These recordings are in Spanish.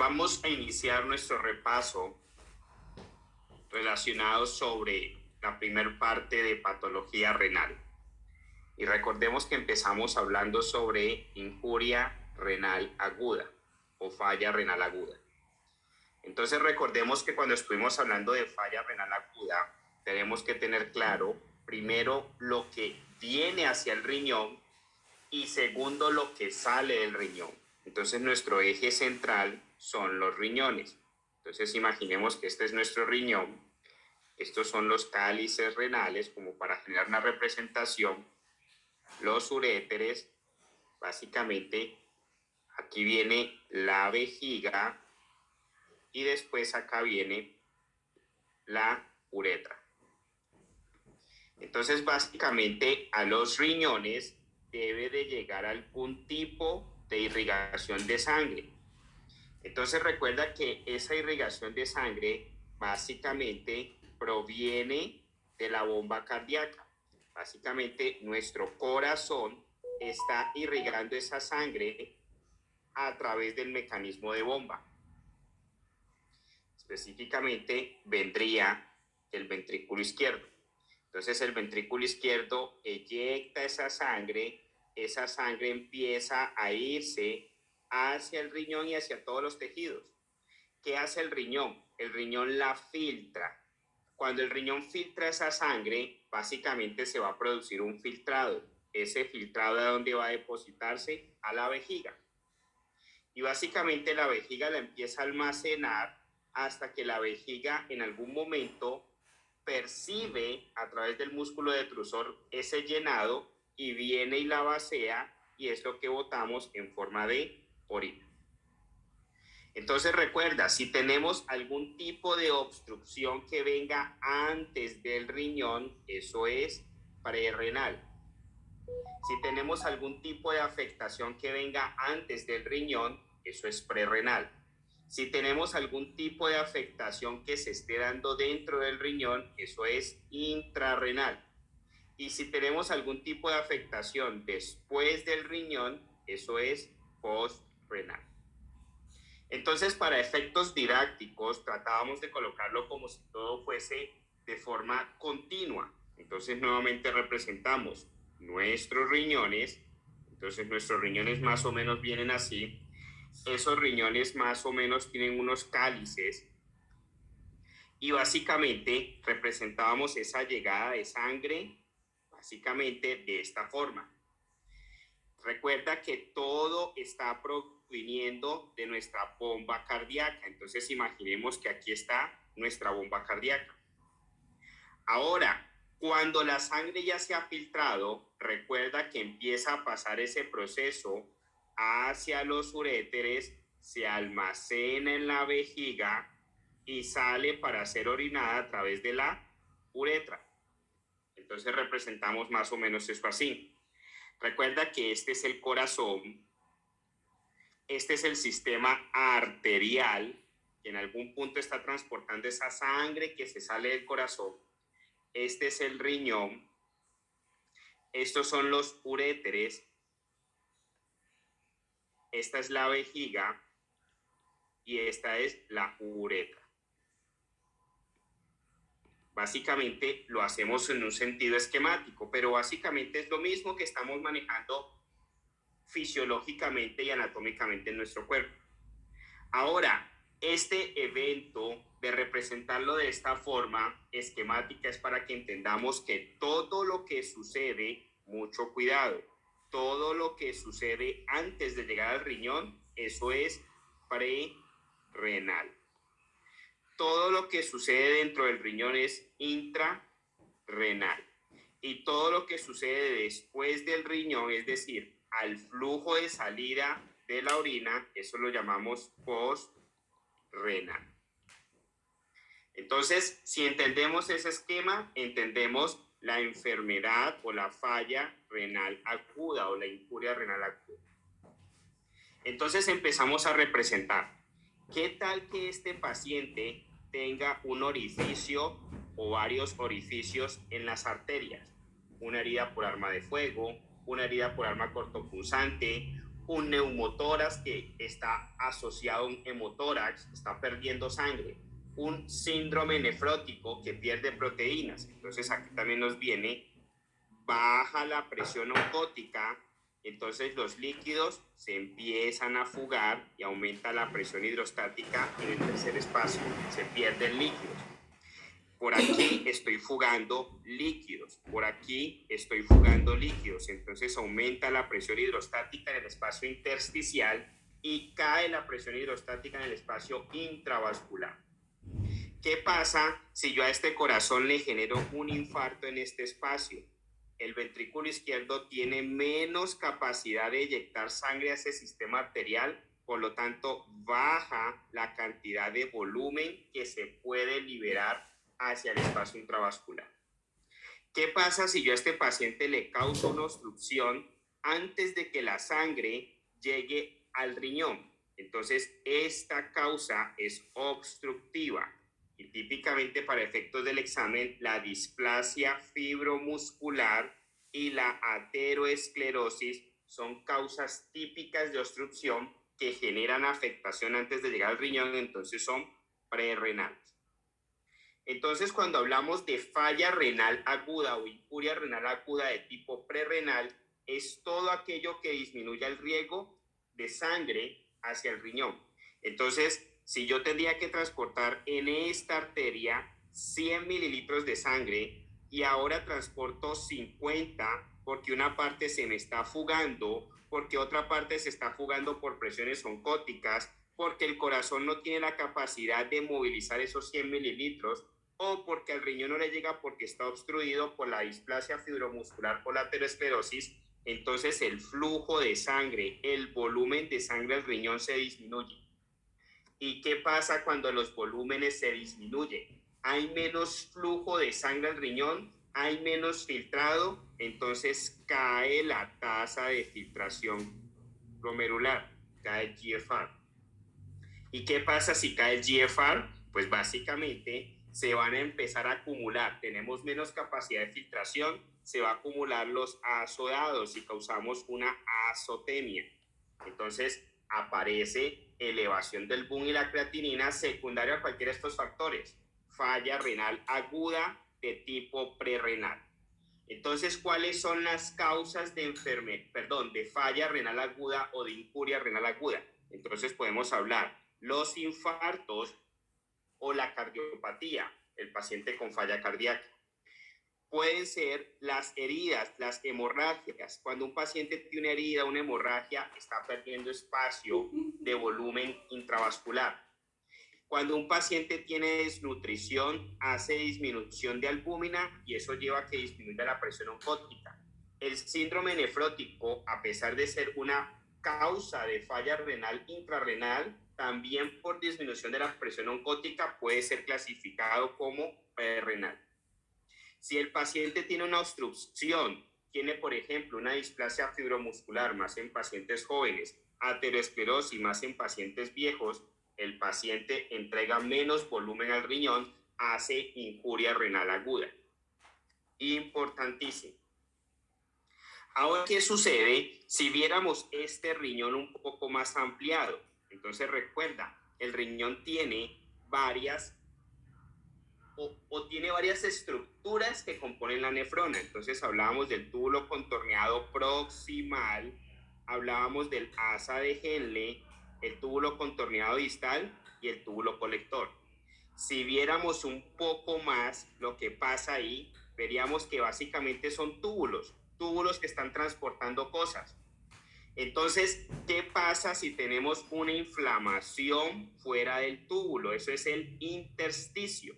Vamos a iniciar nuestro repaso relacionado sobre la primera parte de patología renal. Y recordemos que empezamos hablando sobre injuria renal aguda o falla renal aguda. Entonces recordemos que cuando estuvimos hablando de falla renal aguda, tenemos que tener claro, primero, lo que viene hacia el riñón y segundo, lo que sale del riñón. Entonces nuestro eje central son los riñones. Entonces imaginemos que este es nuestro riñón. Estos son los cálices renales, como para generar una representación. Los uréteres, básicamente, aquí viene la vejiga y después acá viene la uretra. Entonces, básicamente, a los riñones debe de llegar algún tipo de irrigación de sangre. Entonces, recuerda que esa irrigación de sangre básicamente proviene de la bomba cardíaca. Básicamente, nuestro corazón está irrigando esa sangre a través del mecanismo de bomba. Específicamente, vendría el ventrículo izquierdo. Entonces, el ventrículo izquierdo eyecta esa sangre empieza a irse hacia el riñón y hacia todos los tejidos. ¿Qué hace el riñón? El riñón la filtra. Cuando el riñón filtra esa sangre, básicamente se va a producir un filtrado. Ese filtrado, ¿a dónde va a depositarse? A la vejiga. Y básicamente la vejiga la empieza a almacenar hasta que la vejiga en algún momento percibe a través del músculo detrusor ese llenado y viene y la vacía, y es lo que botamos en forma de orina. Entonces recuerda, si tenemos algún tipo de obstrucción que venga antes del riñón, eso es prerrenal. Si tenemos algún tipo de afectación que venga antes del riñón, eso es prerrenal. Si tenemos algún tipo de afectación que se esté dando dentro del riñón, eso es intrarrenal. Y si tenemos algún tipo de afectación después del riñón, eso es postrenal. Entonces, para efectos didácticos, tratábamos de colocarlo como si todo fuese de forma continua. Entonces, nuevamente representamos nuestros riñones. Entonces, nuestros riñones más o menos vienen así. Esos riñones más o menos tienen unos cálices. Y básicamente representábamos esa llegada de sangre, básicamente de esta forma. Recuerda que todo está proviniendo de nuestra bomba cardíaca. Entonces imaginemos que aquí está nuestra bomba cardíaca. Ahora, cuando la sangre ya se ha filtrado, recuerda que empieza a pasar ese proceso hacia los uréteres, se almacena en la vejiga y sale para ser orinada a través de la uretra. Entonces representamos más o menos eso así. Recuerda que este es el corazón, este es el sistema arterial, que en algún punto está transportando esa sangre que se sale del corazón. Este es el riñón, estos son los uréteres, esta es la vejiga y esta es la uretra. Básicamente lo hacemos en un sentido esquemático, pero básicamente es lo mismo que estamos manejando fisiológicamente y anatómicamente en nuestro cuerpo. Ahora, este evento de representarlo de esta forma esquemática es para que entendamos que todo lo que sucede, mucho cuidado, todo lo que sucede antes de llegar al riñón, eso es prerrenal. Todo lo que sucede dentro del riñón es intrarrenal. Y todo lo que sucede después del riñón, es decir, al flujo de salida de la orina, eso lo llamamos postrenal. Entonces, si entendemos ese esquema, entendemos la enfermedad o la falla renal aguda o la injuria renal aguda. Entonces empezamos a representar. ¿Qué tal que este paciente tenga un orificio o varios orificios en las arterias? Una herida por arma de fuego, una herida por arma cortopunzante, un neumotórax que está asociado a un hemotórax, está perdiendo sangre, un síndrome nefrótico que pierde proteínas. Entonces aquí también nos viene baja la presión oncótica, entonces los líquidos se empiezan a fugar y aumenta la presión hidrostática en el tercer espacio, se pierden líquidos. Por aquí estoy fugando líquidos, por aquí estoy fugando líquidos, entonces aumenta la presión hidrostática en el espacio intersticial y cae la presión hidrostática en el espacio intravascular. ¿Qué pasa si yo a este corazón le genero un infarto en este espacio? El ventrículo izquierdo tiene menos capacidad de eyectar sangre a ese sistema arterial, por lo tanto baja la cantidad de volumen que se puede liberar hacia el espacio intravascular. ¿Qué pasa si yo a este paciente le causo una obstrucción antes de que la sangre llegue al riñón? Entonces, esta causa es obstructiva y típicamente para efectos del examen, la displasia fibromuscular y la ateroesclerosis son causas típicas de obstrucción que generan afectación antes de llegar al riñón, entonces son prerrenales. Entonces, cuando hablamos de falla renal aguda o incuria renal aguda de tipo prerrenal, es todo aquello que disminuye el riego de sangre hacia el riñón. Entonces, si yo tendría que transportar en esta arteria 100 mililitros de sangre y ahora transporto 50 porque una parte se me está fugando, porque otra parte se está fugando por presiones oncóticas, porque el corazón no tiene la capacidad de movilizar esos 100 mililitros, o porque al riñón no le llega porque está obstruido por la displasia fibromuscular o la aterosclerosis, entonces el flujo de sangre, el volumen de sangre al riñón se disminuye. ¿Y qué pasa cuando los volúmenes se disminuyen? Hay menos flujo de sangre al riñón, hay menos filtrado, entonces cae la tasa de filtración glomerular, cae el GFR. ¿Y qué pasa si cae el GFR? Pues básicamente se van a empezar a acumular, tenemos menos capacidad de filtración, se va a acumular los azodados y causamos una azotemia. Entonces aparece elevación del BUN y la creatinina secundaria a cualquiera de estos factores, falla renal aguda de tipo prerrenal. Entonces, ¿cuáles son las causas de de falla renal aguda o de incuria renal aguda? Entonces podemos hablar los infartos o la cardiopatía, el paciente con falla cardíaca. Pueden ser las heridas, las hemorragias. Cuando un paciente tiene una herida, una hemorragia, está perdiendo espacio de volumen intravascular. Cuando un paciente tiene desnutrición, hace disminución de albúmina y eso lleva a que disminuya la presión oncótica. El síndrome nefrótico, a pesar de ser una causa de falla renal intrarrenal, también por disminución de la presión oncótica puede ser clasificado como renal. Si el paciente tiene una obstrucción, tiene por ejemplo una displasia fibromuscular más en pacientes jóvenes, aterosclerosis más en pacientes viejos, el paciente entrega menos volumen al riñón, hace incuria renal aguda. Importantísimo. Ahora, ¿qué sucede si viéramos este riñón un poco más ampliado? Entonces recuerda, el riñón tiene varias tiene varias estructuras que componen la nefrona. Entonces hablábamos del túbulo contorneado proximal, hablábamos del asa de Henle, el túbulo contorneado distal y el túbulo colector. Si viéramos un poco más lo que pasa ahí, veríamos que básicamente son túbulos que están transportando cosas. Entonces, ¿qué pasa si tenemos una inflamación fuera del túbulo? Eso es el intersticio.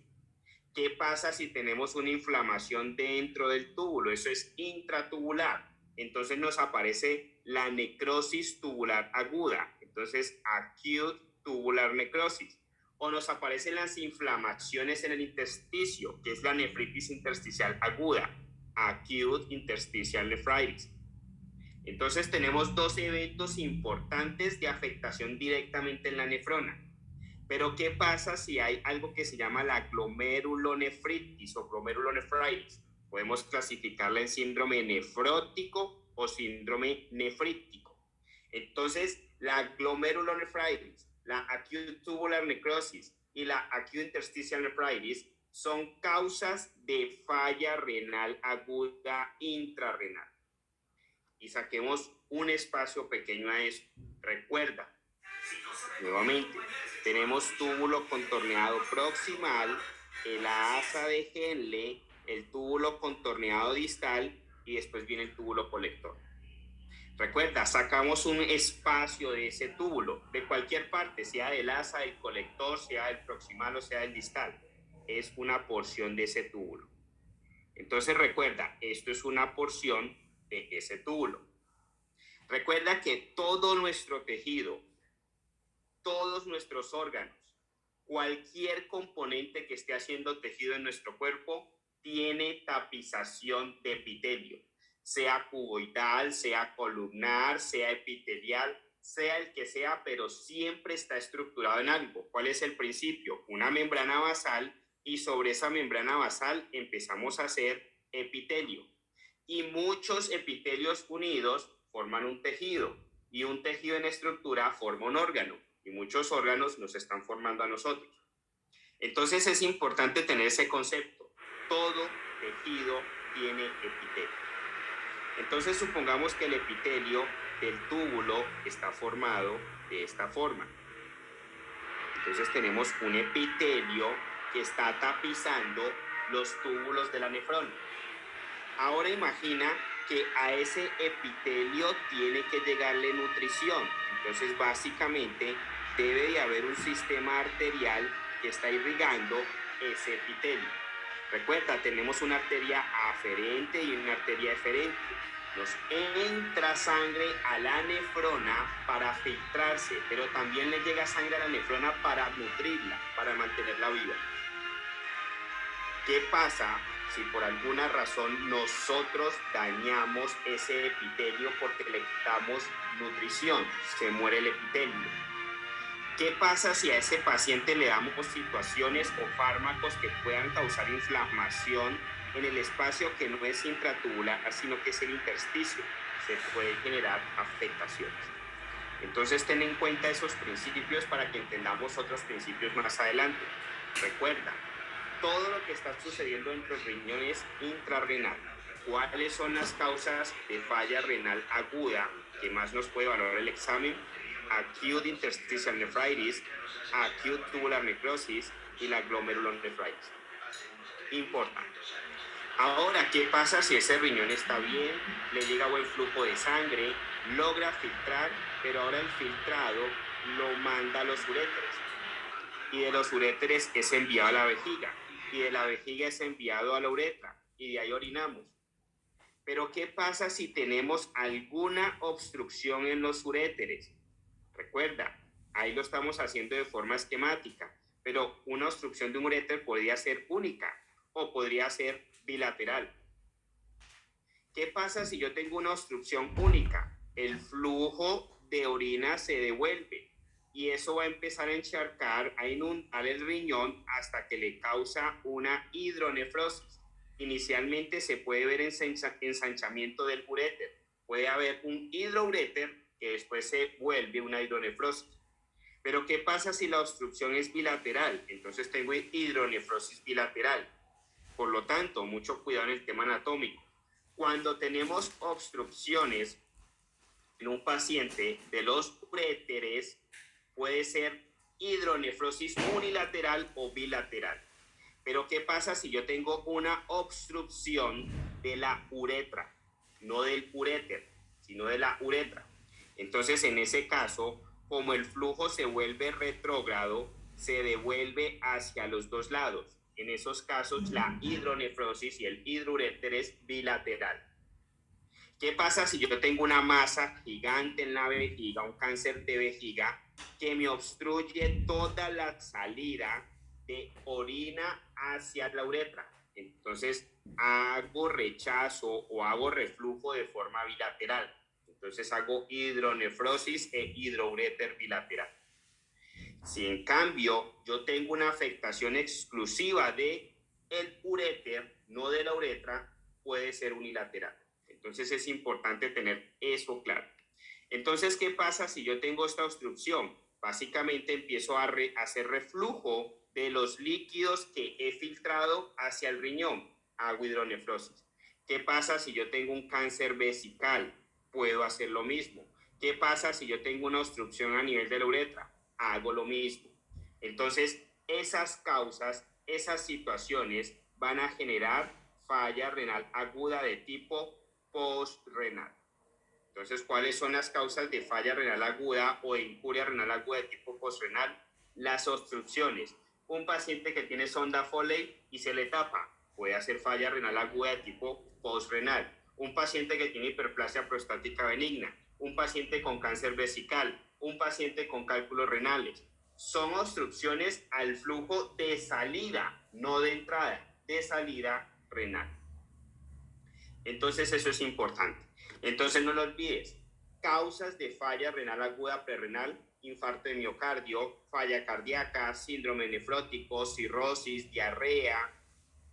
¿Qué pasa si tenemos una inflamación dentro del túbulo? Eso es intratubular. Entonces nos aparece la necrosis tubular aguda. Entonces, acute tubular necrosis. O nos aparecen las inflamaciones en el intersticio, que es la nefritis intersticial aguda, acute interstitial nephritis. Entonces tenemos dos eventos importantes de afectación directamente en la nefrona. Pero ¿qué pasa si hay algo que se llama la glomerulonefritis o glomerulonefritis? Podemos clasificarla en síndrome nefrótico o síndrome nefrítico. Entonces, la glomerulonefritis, la acute tubular necrosis y la acute interstitial nephritis son causas de falla renal aguda intrarrenal. Y saquemos un espacio pequeño a eso. Recuerda, nuevamente, tenemos túbulo contorneado proximal, el asa de Henle, el túbulo contorneado distal y después viene el túbulo colector. Recuerda, sacamos un espacio de ese túbulo, de cualquier parte, sea del asa, del colector, sea del proximal o sea del distal. Es una porción de ese túbulo. Entonces recuerda, esto es una porción de ese túbulo. Recuerda que todo nuestro tejido, todos nuestros órganos, cualquier componente que esté haciendo tejido en nuestro cuerpo, tiene tapización de epitelio, sea cuboidal, sea columnar, sea epitelial, sea el que sea, pero siempre está estructurado en algo. ¿Cuál es el principio? Una membrana basal, y sobre esa membrana basal empezamos a hacer epitelio. Y muchos epitelios unidos forman un tejido, y un tejido en estructura forma un órgano, y muchos órganos nos están formando a nosotros. Entonces es importante tener ese concepto. Todo tejido tiene epitelio. Entonces supongamos que el epitelio del túbulo está formado de esta forma. Entonces tenemos un epitelio que está tapizando los túbulos de la nefrona. Ahora imagina que a ese epitelio tiene que llegarle nutrición. Entonces básicamente debe de haber un sistema arterial que está irrigando ese epitelio. Recuerda, tenemos una arteria aferente y una arteria eferente. Nos entra sangre a la nefrona para filtrarse, pero también le llega sangre a la nefrona para nutrirla, para mantenerla viva. ¿Qué pasa si por alguna razón nosotros dañamos ese epitelio porque le quitamos nutrición? Se muere el epitelio. ¿Qué pasa si a ese paciente le damos situaciones o fármacos que puedan causar inflamación en el espacio que no es intratubular, sino que es el intersticio? Se puede generar afectaciones. Entonces, ten en cuenta esos principios para que entendamos otros principios más adelante. Recuerda, todo lo que está sucediendo en los riñones intrarrenal. ¿Cuáles son las causas de falla renal aguda que más nos puede valorar el examen? Acute interstitial nephritis, acute tubular necrosis y la glomerulonefritis. Importante. Ahora, ¿qué pasa si ese riñón está bien, le llega buen flujo de sangre, logra filtrar, pero ahora el filtrado lo manda a los uréteres? Y de los uréteres es enviado a la vejiga, y de la vejiga es enviado a la uretra, y de ahí orinamos. Pero ¿qué pasa si tenemos alguna obstrucción en los uréteres? Recuerda, ahí lo estamos haciendo de forma esquemática, pero una obstrucción de un uréter podría ser única o podría ser bilateral. ¿Qué pasa si yo tengo una obstrucción única? El flujo de orina se devuelve y eso va a empezar a encharcar, a inundar el riñón hasta que le causa una hidronefrosis. Inicialmente se puede ver ensanchamiento del uréter. Puede haber un hidrouréter que después se vuelve una hidronefrosis. Pero ¿qué pasa si la obstrucción es bilateral? Entonces tengo hidronefrosis bilateral. Por lo tanto, mucho cuidado en el tema anatómico. Cuando tenemos obstrucciones en un paciente de los uréteres, puede ser hidronefrosis unilateral o bilateral. Pero ¿qué pasa si yo tengo una obstrucción de la uretra? No del uréter, sino de la uretra. Entonces, en ese caso, como el flujo se vuelve retrógrado, se devuelve hacia los dos lados. En esos casos, la hidronefrosis y el hidrouréter es bilateral. ¿Qué pasa si yo tengo una masa gigante en la vejiga, un cáncer de vejiga, que me obstruye toda la salida de orina hacia la uretra? Entonces, hago rechazo o hago reflujo de forma bilateral. Entonces, hago hidronefrosis e hidrouréter bilateral. Si en cambio yo tengo una afectación exclusiva de el uréter, no de la uretra, puede ser unilateral. Entonces es importante tener eso claro. Entonces, ¿qué pasa si yo tengo esta obstrucción? Básicamente empiezo a hacer reflujo de los líquidos que he filtrado hacia el riñón, hago hidronefrosis. ¿Qué pasa si yo tengo un cáncer vesical? Puedo hacer lo mismo. ¿Qué pasa si yo tengo una obstrucción a nivel de la uretra? Hago lo mismo. Entonces, esas causas, esas situaciones van a generar falla renal aguda de tipo postrenal. Entonces, ¿cuáles son las causas de falla renal aguda o incuria renal aguda de tipo postrenal? Las obstrucciones. Un paciente que tiene sonda Foley y se le tapa puede hacer falla renal aguda de tipo postrenal. Un paciente que tiene hiperplasia prostática benigna, un paciente con cáncer vesical, un paciente con cálculos renales. Son obstrucciones al flujo de salida, no de entrada, de salida renal. Entonces eso es importante. Entonces no lo olvides. Causas de falla renal aguda prerrenal: infarto de miocardio, falla cardíaca, síndrome nefrótico, cirrosis, diarrea,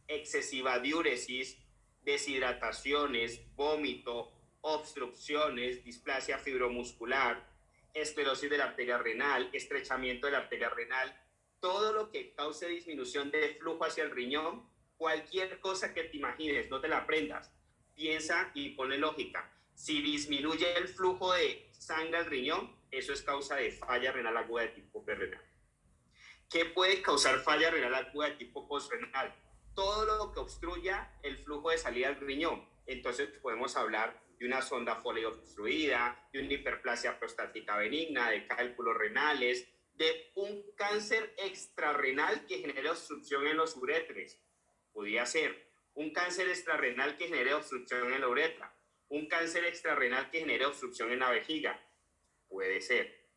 excesiva diuresis, deshidrataciones, vómito, obstrucciones, displasia fibromuscular, esclerosis de la arteria renal, estrechamiento de la arteria renal, todo lo que cause disminución de flujo hacia el riñón, cualquier cosa que te imagines, no te la aprendas, piensa y pone lógica. Si disminuye el flujo de sangre al riñón, eso es causa de falla renal aguda de tipo prerrenal. ¿Qué puede causar falla renal aguda de tipo postrenal? Todo lo que obstruya el flujo de salida al riñón. Entonces podemos hablar de una sonda Foley obstruida, de una hiperplasia prostática benigna, de cálculos renales, de un cáncer extrarrenal que genere obstrucción en los uretres. Podría ser un cáncer extrarrenal que genere obstrucción en la uretra, un cáncer extrarrenal que genere obstrucción en la vejiga. Puede ser.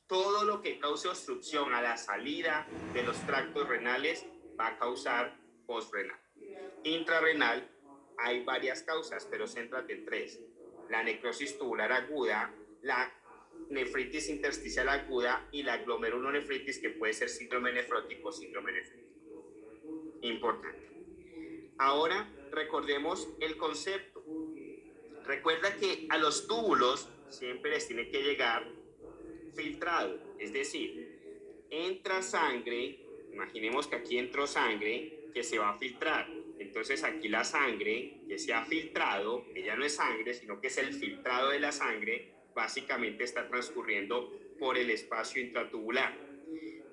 Todo lo que cause obstrucción a la salida de los tractos renales va a causar postrenal. Intrarrenal, hay varias causas, pero céntrate en tres: la necrosis tubular aguda, la nefritis intersticial aguda y la glomerulonefritis, que puede ser síndrome nefrótico o síndrome nefrítico. Importante. Ahora recordemos el concepto. Recuerda que a los túbulos siempre les tiene que llegar filtrado, es decir, entra sangre, imaginemos que aquí entró sangre que se va a filtrar. Entonces aquí la sangre que se ha filtrado, ella no es sangre, sino que es el filtrado de la sangre, básicamente está transcurriendo por el espacio intratubular.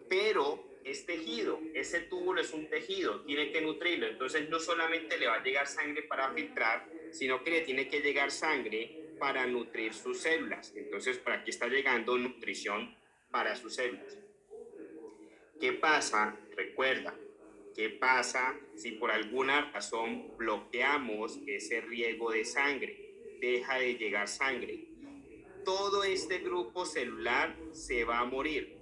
Pero es tejido, ese túbulo es un tejido, tiene que nutrirlo. Entonces no solamente le va a llegar sangre para filtrar, sino que le tiene que llegar sangre para nutrir sus células. Entonces por aquí está llegando nutrición para sus células. ¿Qué pasa? Recuerda, ¿qué pasa si por alguna razón bloqueamos ese riego de sangre? Deja de llegar sangre. Todo este grupo celular se va a morir.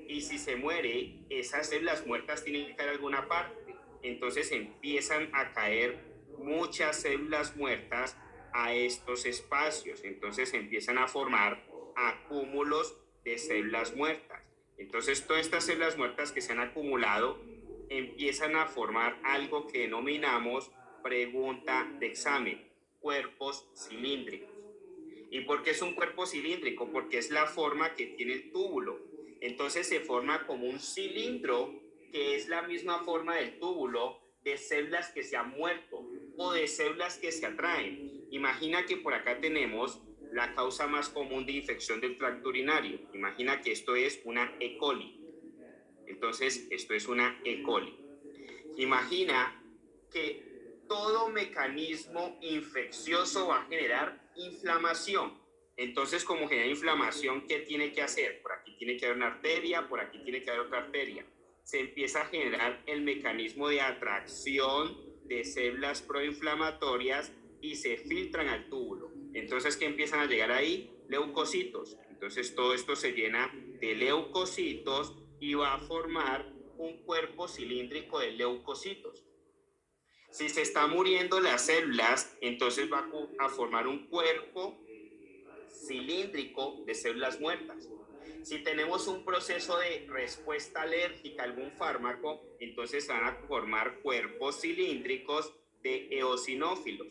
Y si se muere, esas células muertas tienen que caer a alguna parte. Entonces empiezan a caer muchas células muertas a estos espacios. Entonces empiezan a formar acúmulos de células muertas. Entonces todas estas células muertas que se han acumulado empiezan a formar algo que denominamos pregunta de examen: cuerpos cilíndricos. ¿Y por qué es un cuerpo cilíndrico? Porque es la forma que tiene el túbulo. Entonces se forma como un cilindro, que es la misma forma del túbulo, de células que se han muerto o de células que se atraen. Imagina que por acá tenemos la causa más común de infección del tracto urinario. Imagina que esto es una E. coli. Entonces esto es una E. coli. Imagina que todo mecanismo infeccioso va a generar inflamación. Entonces, como genera inflamación, ¿qué tiene que hacer? Por aquí tiene que haber una arteria, por aquí tiene que haber otra arteria. Se empieza a generar el mecanismo de atracción de células proinflamatorias y se filtran al túbulo. Entonces, ¿qué empiezan a llegar ahí? Leucocitos. Entonces, todo esto se llena de leucocitos y va a formar un cuerpo cilíndrico de leucocitos. Si se está muriendo las células, entonces va a formar un cuerpo cilíndrico de células muertas. Si tenemos un proceso de respuesta alérgica a algún fármaco, entonces van a formar cuerpos cilíndricos de eosinófilos.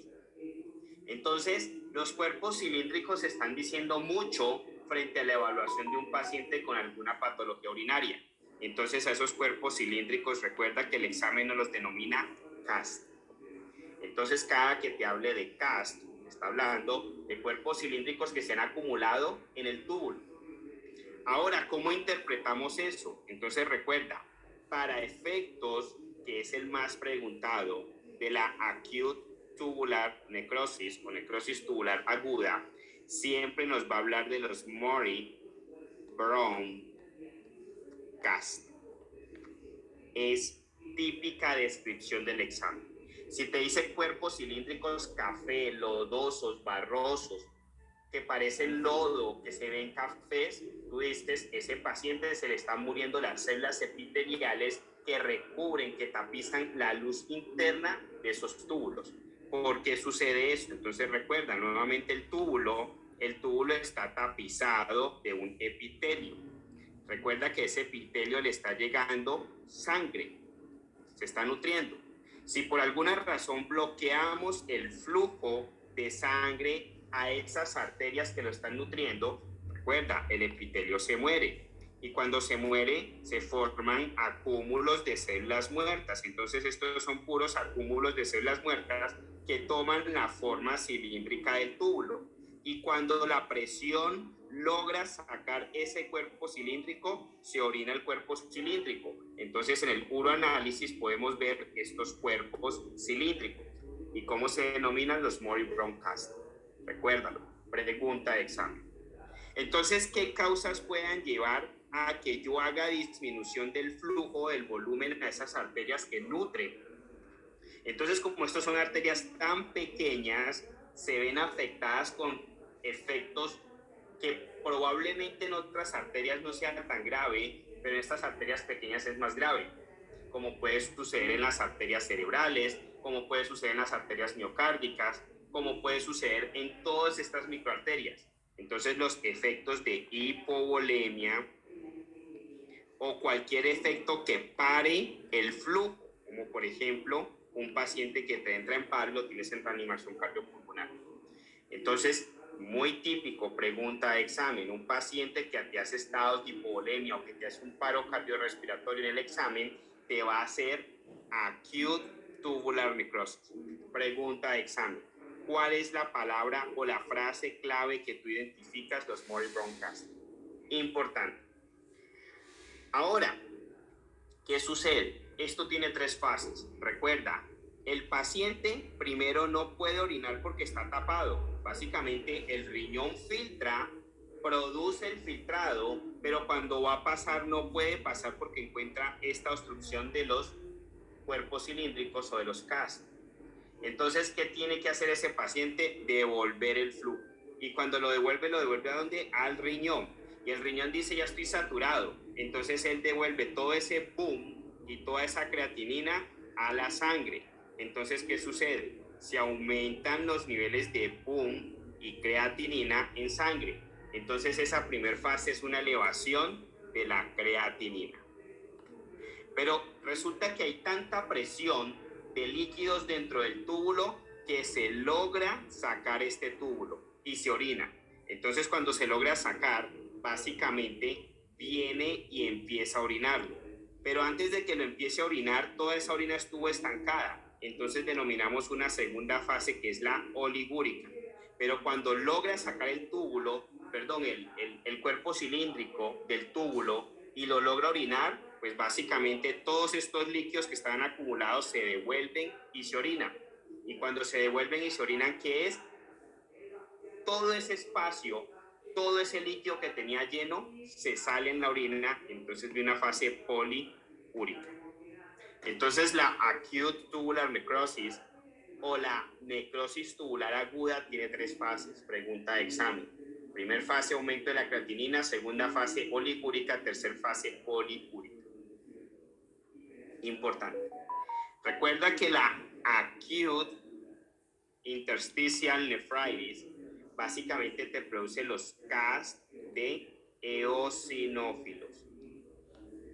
Entonces, Los cuerpos cilíndricos están diciendo mucho frente a la evaluación de un paciente con alguna patología urinaria. Entonces, a esos cuerpos cilíndricos, recuerda que el examen nos los denomina CAST. Entonces, cada que te hable de CAST, está hablando de cuerpos cilíndricos que se han acumulado en el túbulo. Ahora, ¿cómo interpretamos eso? Entonces, recuerda, para efectos, que es el más preguntado, de la acute tubular necrosis o necrosis tubular aguda, siempre nos va a hablar de los Murray-Brown CAST. Es típica descripción del examen. Si te dice cuerpos cilíndricos café, lodosos, barrosos, que parecen lodo, que se ven cafés, tú dices, ese paciente se le están muriendo las células epiteliales que recubren, que tapizan la luz interna de esos túbulos. ¿Por qué sucede esto? Entonces recuerda, nuevamente el túbulo está tapizado de un epitelio. Recuerda que ese epitelio le está llegando sangre, se está nutriendo. Si por alguna razón bloqueamos el flujo de sangre a esas arterias que lo están nutriendo, recuerda, el epitelio se muere. Y cuando se muere, se forman acúmulos de células muertas. Entonces, estos son puros acúmulos de células muertas que toman la forma cilíndrica del túbulo. Y cuando la presión logra sacar ese cuerpo cilíndrico, se orina el cuerpo cilíndrico. Entonces, en el uroanálisis podemos ver estos cuerpos cilíndricos. ¿Y cómo se denominan? Los Murray-Brown CAST. Recuérdalo, pregunta de examen. Entonces, ¿qué causas puedan llevar a que yo haga disminución del flujo, del volumen a esas arterias que nutren? Entonces, como estas son arterias tan pequeñas, se ven afectadas con efectos que probablemente en otras arterias no sea tan grave, pero en estas arterias pequeñas es más grave, como puede suceder en las arterias cerebrales, como puede suceder en las arterias miocárdicas, como puede suceder en todas estas microarterias. Entonces, los efectos de hipovolemia o cualquier efecto que pare el flujo, como por ejemplo un paciente que te entra en paro, lo tienes en reanimación cardiopulmonar. Entonces, muy típico, pregunta de examen, un paciente que te hace estados de hipovolemia o que te hace un paro cardiorrespiratorio en el examen, te va a hacer acute tubular necrosis. Pregunta de examen, ¿cuál es la palabra o la frase clave que tú identificas los Murray-Brown CAST? Importante. Ahora, ¿qué sucede? Esto tiene 3 fases. Recuerda, el paciente primero no puede orinar porque está tapado. Básicamente el riñón filtra, produce el filtrado, pero cuando va a pasar no puede pasar porque encuentra esta obstrucción de los cuerpos cilíndricos o de los CAST. Entonces, ¿qué tiene que hacer ese paciente? Devolver el flujo. Y cuando lo devuelve ¿a dónde? Al riñón. Y el riñón dice, ya estoy saturado. Entonces, él devuelve todo ese boom y toda esa creatinina a la sangre. Entonces, ¿qué sucede? Se aumentan los niveles de boom y creatinina en sangre. Entonces, esa primera fase es una elevación de la creatinina. Pero resulta que hay tanta presión de líquidos dentro del túbulo que se logra sacar este túbulo y se orina. Entonces, cuando se logra sacar, básicamente viene y empieza a orinarlo. Pero antes de que lo empiece a orinar, toda esa orina estuvo estancada. Entonces denominamos una segunda fase que es la oligúrica. Pero cuando logra sacar el túbulo, el cuerpo cilíndrico del túbulo y lo logra orinar, pues básicamente todos estos líquidos que estaban acumulados se devuelven y se orinan. Y cuando se devuelven y se orinan, ¿qué es? Todo ese espacio, todo ese líquido que tenía lleno, se sale en la orina, entonces de una fase poliúrica. Entonces la acute tubular necrosis o la necrosis tubular aguda tiene 3 fases, pregunta de examen. Primer fase, aumento de la creatinina. Segunda fase, oligúrica. Tercer fase, poliúrica. Importante. Recuerda que la acute interstitial nephritis básicamente te produce los CAST de eosinófilos.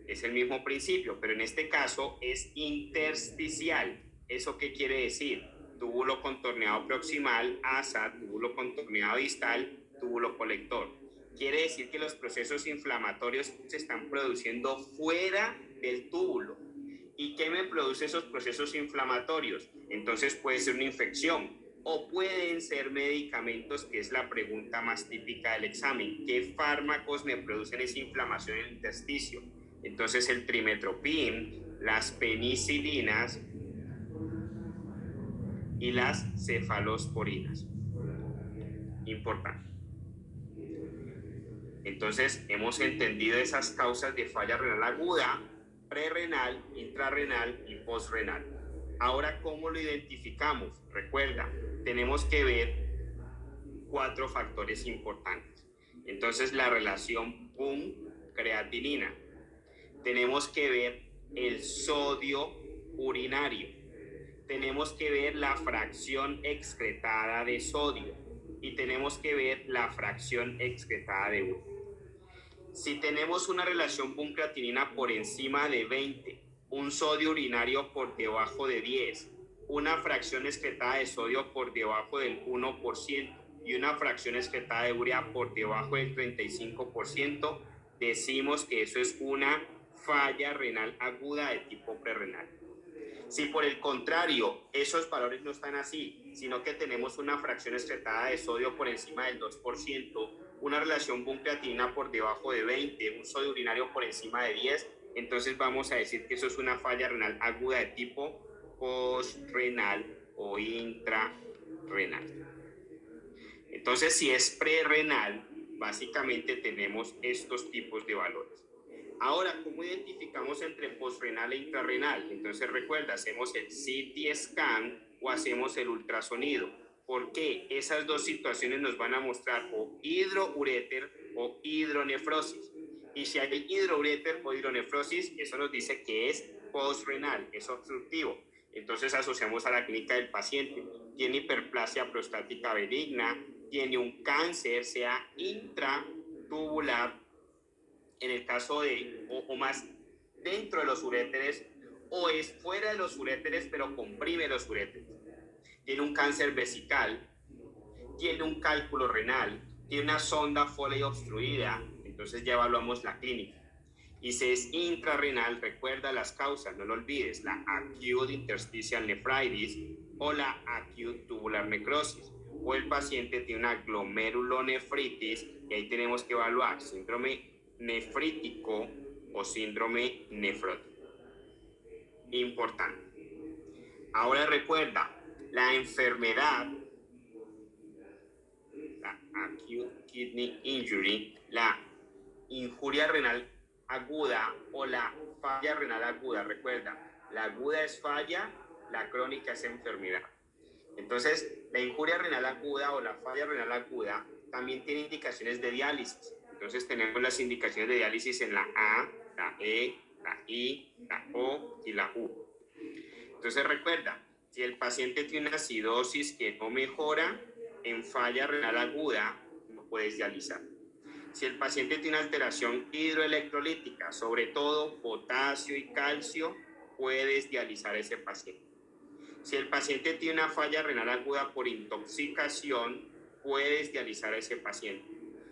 Es el mismo principio, pero en este caso es intersticial. ¿Eso qué quiere decir? túbulo contorneado proximal, asa, túbulo contorneado distal, túbulo colector. Quiere decir que los procesos inflamatorios se están produciendo fuera del túbulo. ¿Y qué me produce esos procesos inflamatorios? Entonces puede ser una infección o pueden ser medicamentos, que es la pregunta más típica del examen. ¿Qué fármacos me producen esa inflamación en el intersticio? Entonces el trimetoprim, las penicilinas y las cefalosporinas. Importante. Entonces hemos entendido esas causas de falla renal aguda, prerrenal, intrarrenal y postrenal. Ahora, ¿cómo lo identificamos? Recuerda, tenemos que ver 4 factores importantes. Entonces, la relación PUM-creatinina. Tenemos que ver el sodio urinario. Tenemos que ver la fracción excretada de sodio y tenemos que ver la fracción excretada de urea. Si tenemos una relación PUM-creatinina por encima de 20, un sodio urinario por debajo de 10, una fracción excretada de sodio por debajo del 1% y una fracción excretada de urea por debajo del 35%, decimos que eso es una falla renal aguda de tipo prerrenal. Si por el contrario esos valores no están así, sino que tenemos una fracción excretada de sodio por encima del 2%, una relación PUM-creatinina por debajo de 20, un sodio urinario por encima de 10, entonces vamos a decir que eso es una falla renal aguda de tipo postrenal o intrarrenal. Entonces, si es prerrenal, básicamente tenemos estos tipos de valores. Ahora, ¿cómo identificamos entre postrenal e intrarrenal? Entonces, recuerda, hacemos el CT scan o hacemos el ultrasonido. ¿Por qué? Esas dos situaciones nos van a mostrar o hidroureter o hidronefrosis. Y si hay hidroureter o hidronefrosis, eso nos dice que es postrenal, es obstructivo. Entonces asociamos a la clínica del paciente. Tiene hiperplasia prostática benigna, tiene un cáncer, sea intratubular, en el caso de, o más dentro de los uréteres, o es fuera de los uréteres, pero comprime los uréteres. Tiene un cáncer vesical, tiene un cálculo renal, tiene una sonda Foley obstruida, entonces ya evaluamos la clínica. Y si es intrarrenal, recuerda las causas, no lo olvides, la acute interstitial nephritis o la acute tubular necrosis. O el paciente tiene una glomerulonefritis y ahí tenemos que evaluar síndrome nefrítico o síndrome nefrótico. Importante. Ahora recuerda, la enfermedad, la acute kidney injury, la injuria renal aguda o la falla renal aguda, recuerda, la aguda es falla, la crónica es enfermedad. Entonces, la injuria renal aguda o la falla renal aguda también tiene indicaciones de diálisis. Entonces, tenemos las indicaciones de diálisis en la A, la E, la I, la O y la U. Entonces, recuerda, si el paciente tiene una acidosis que no mejora, en falla renal aguda no puedes dializar. Si el paciente tiene alteración hidroelectrolítica, sobre todo potasio y calcio, puedes dializar a ese paciente. Si el paciente tiene una falla renal aguda por intoxicación, puedes dializar a ese paciente.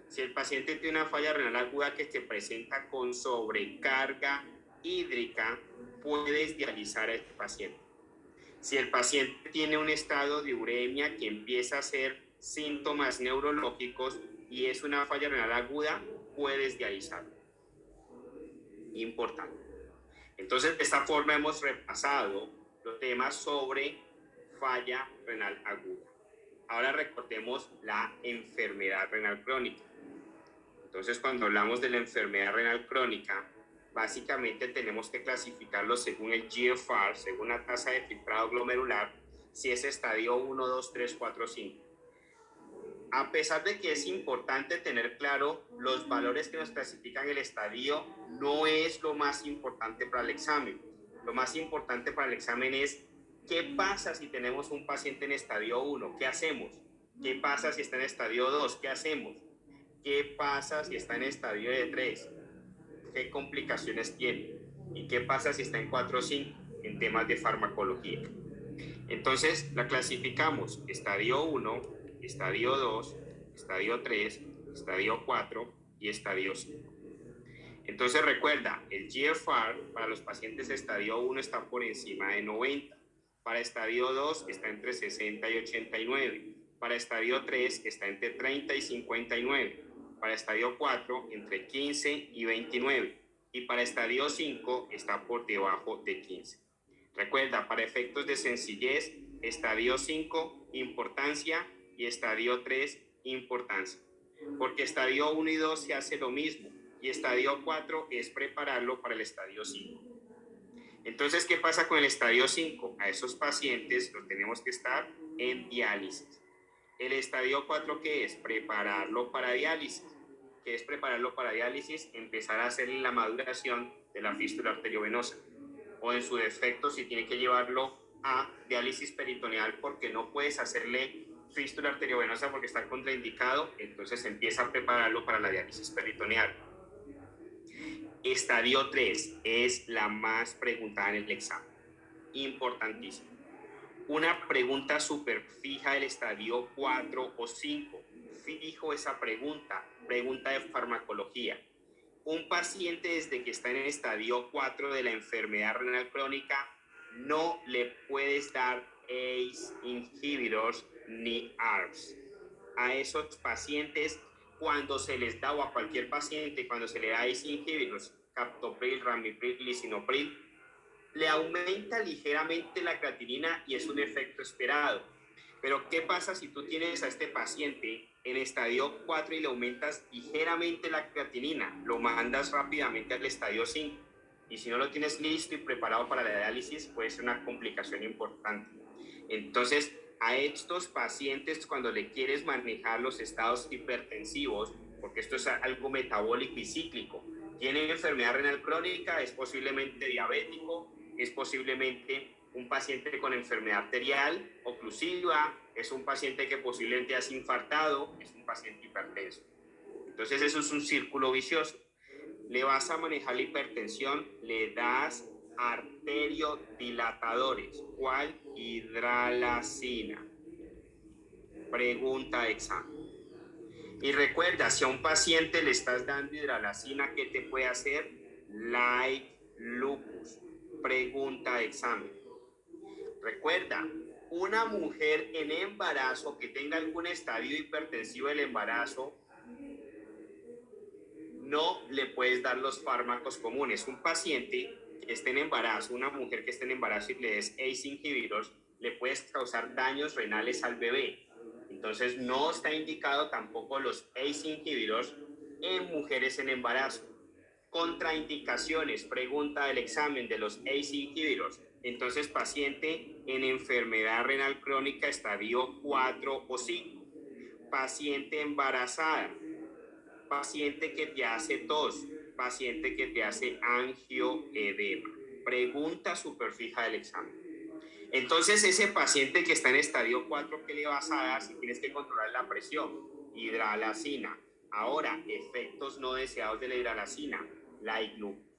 Si el paciente tiene una falla renal aguda que se presenta con sobrecarga hídrica, puedes dializar a este paciente. Si el paciente tiene un estado de uremia que empieza a hacer síntomas neurológicos y es una falla renal aguda, puedes dializarlo. Importante. Entonces, de esta forma hemos repasado los temas sobre falla renal aguda. Ahora recordemos la enfermedad renal crónica. Entonces, cuando hablamos de la enfermedad renal crónica, básicamente tenemos que clasificarlo según el GFR, según la tasa de filtrado glomerular, si es estadio 1, 2, 3, 4, 5. A pesar de que es importante tener claro los valores que nos clasifican el estadio, no es lo más importante para el examen. Lo más importante para el examen es qué pasa si tenemos un paciente en estadio 1, ¿qué hacemos? ¿Qué pasa si está en estadio 2? ¿Qué hacemos? ¿Qué pasa si está en estadio de 3? ¿Qué complicaciones tiene? ¿Y qué pasa si está en 4 o 5? En temas de farmacología. Entonces la clasificamos estadio 1, estadio 2, estadio 3, estadio 4 y estadio 5. Entonces recuerda, el GFR para los pacientes estadio 1 está por encima de 90, para estadio 2 está entre 60 y 89, para estadio 3 está entre 30 y 59, para estadio 4 entre 15 y 29 y para estadio 5 está por debajo de 15. Recuerda, para efectos de sencillez, estadio 5, importancia, y estadio 3, importancia. Porque estadio 1 y 2 se hace lo mismo, y estadio 4 es prepararlo para el estadio 5. Entonces, ¿qué pasa con el estadio 5? A esos pacientes los tenemos que estar en diálisis. El estadio 4, ¿qué es? Prepararlo para diálisis. ¿Qué es prepararlo para diálisis? Empezar a hacerle la maduración de la fístula arteriovenosa. O en su defecto, si tiene que llevarlo a diálisis peritoneal porque no puedes hacerle fístula arteriovenosa porque está contraindicado, entonces empieza a prepararlo para la diálisis peritoneal. Estadio 3 es la más preguntada en el examen. Importantísimo. Una pregunta súper fija del estadio 4 o 5. Fijo esa pregunta de farmacología. Un paciente desde que está en el estadio 4 de la enfermedad renal crónica no le puedes dar ACE inhibitors ni ARBs. A esos pacientes, cuando se les da, o a cualquier paciente, cuando se le da ACE inhibitors, captopril, ramipril, lisinopril, le aumenta ligeramente la creatinina y es un efecto esperado. Pero ¿qué pasa si tú tienes a este paciente en estadio 4 y le aumentas ligeramente la creatinina? Lo mandas rápidamente al estadio 5. Y si no lo tienes listo y preparado para la diálisis, puede ser una complicación importante. Entonces, a estos pacientes, cuando le quieres manejar los estados hipertensivos, porque esto es algo metabólico y cíclico, tiene enfermedad renal crónica, es posiblemente diabético, es posiblemente un paciente con enfermedad arterial oclusiva, es un paciente que posiblemente has infartado, es un paciente hipertenso. Entonces eso es un círculo vicioso. Le vas a manejar la hipertensión, le das arteriodilatadores. ¿Cuál? Hidralazina. Pregunta de examen. Y recuerda, si a un paciente le estás dando hidralazina, ¿qué te puede hacer? Light lupus. Pregunta de examen. Recuerda, una mujer en embarazo que tenga algún estadio hipertensivo del embarazo, no le puedes dar los fármacos comunes. Un paciente que esté en embarazo, una mujer que esté en embarazo y le des ACE inhibitors, le puedes causar daños renales al bebé. Entonces no está indicado tampoco los ACE inhibitors en mujeres en embarazo. Contraindicaciones, pregunta del examen de los ACE inhibitors. Entonces, paciente en enfermedad renal crónica estadio 4 o 5. Paciente embarazada. Paciente que te hace tos. Paciente que te hace angioedema. Pregunta súper fija del examen. Entonces, ese paciente que está en estadio 4, ¿qué le vas a dar si tienes que controlar la presión? Hidralazina. Ahora, efectos no deseados de la hidralazina, light lupus.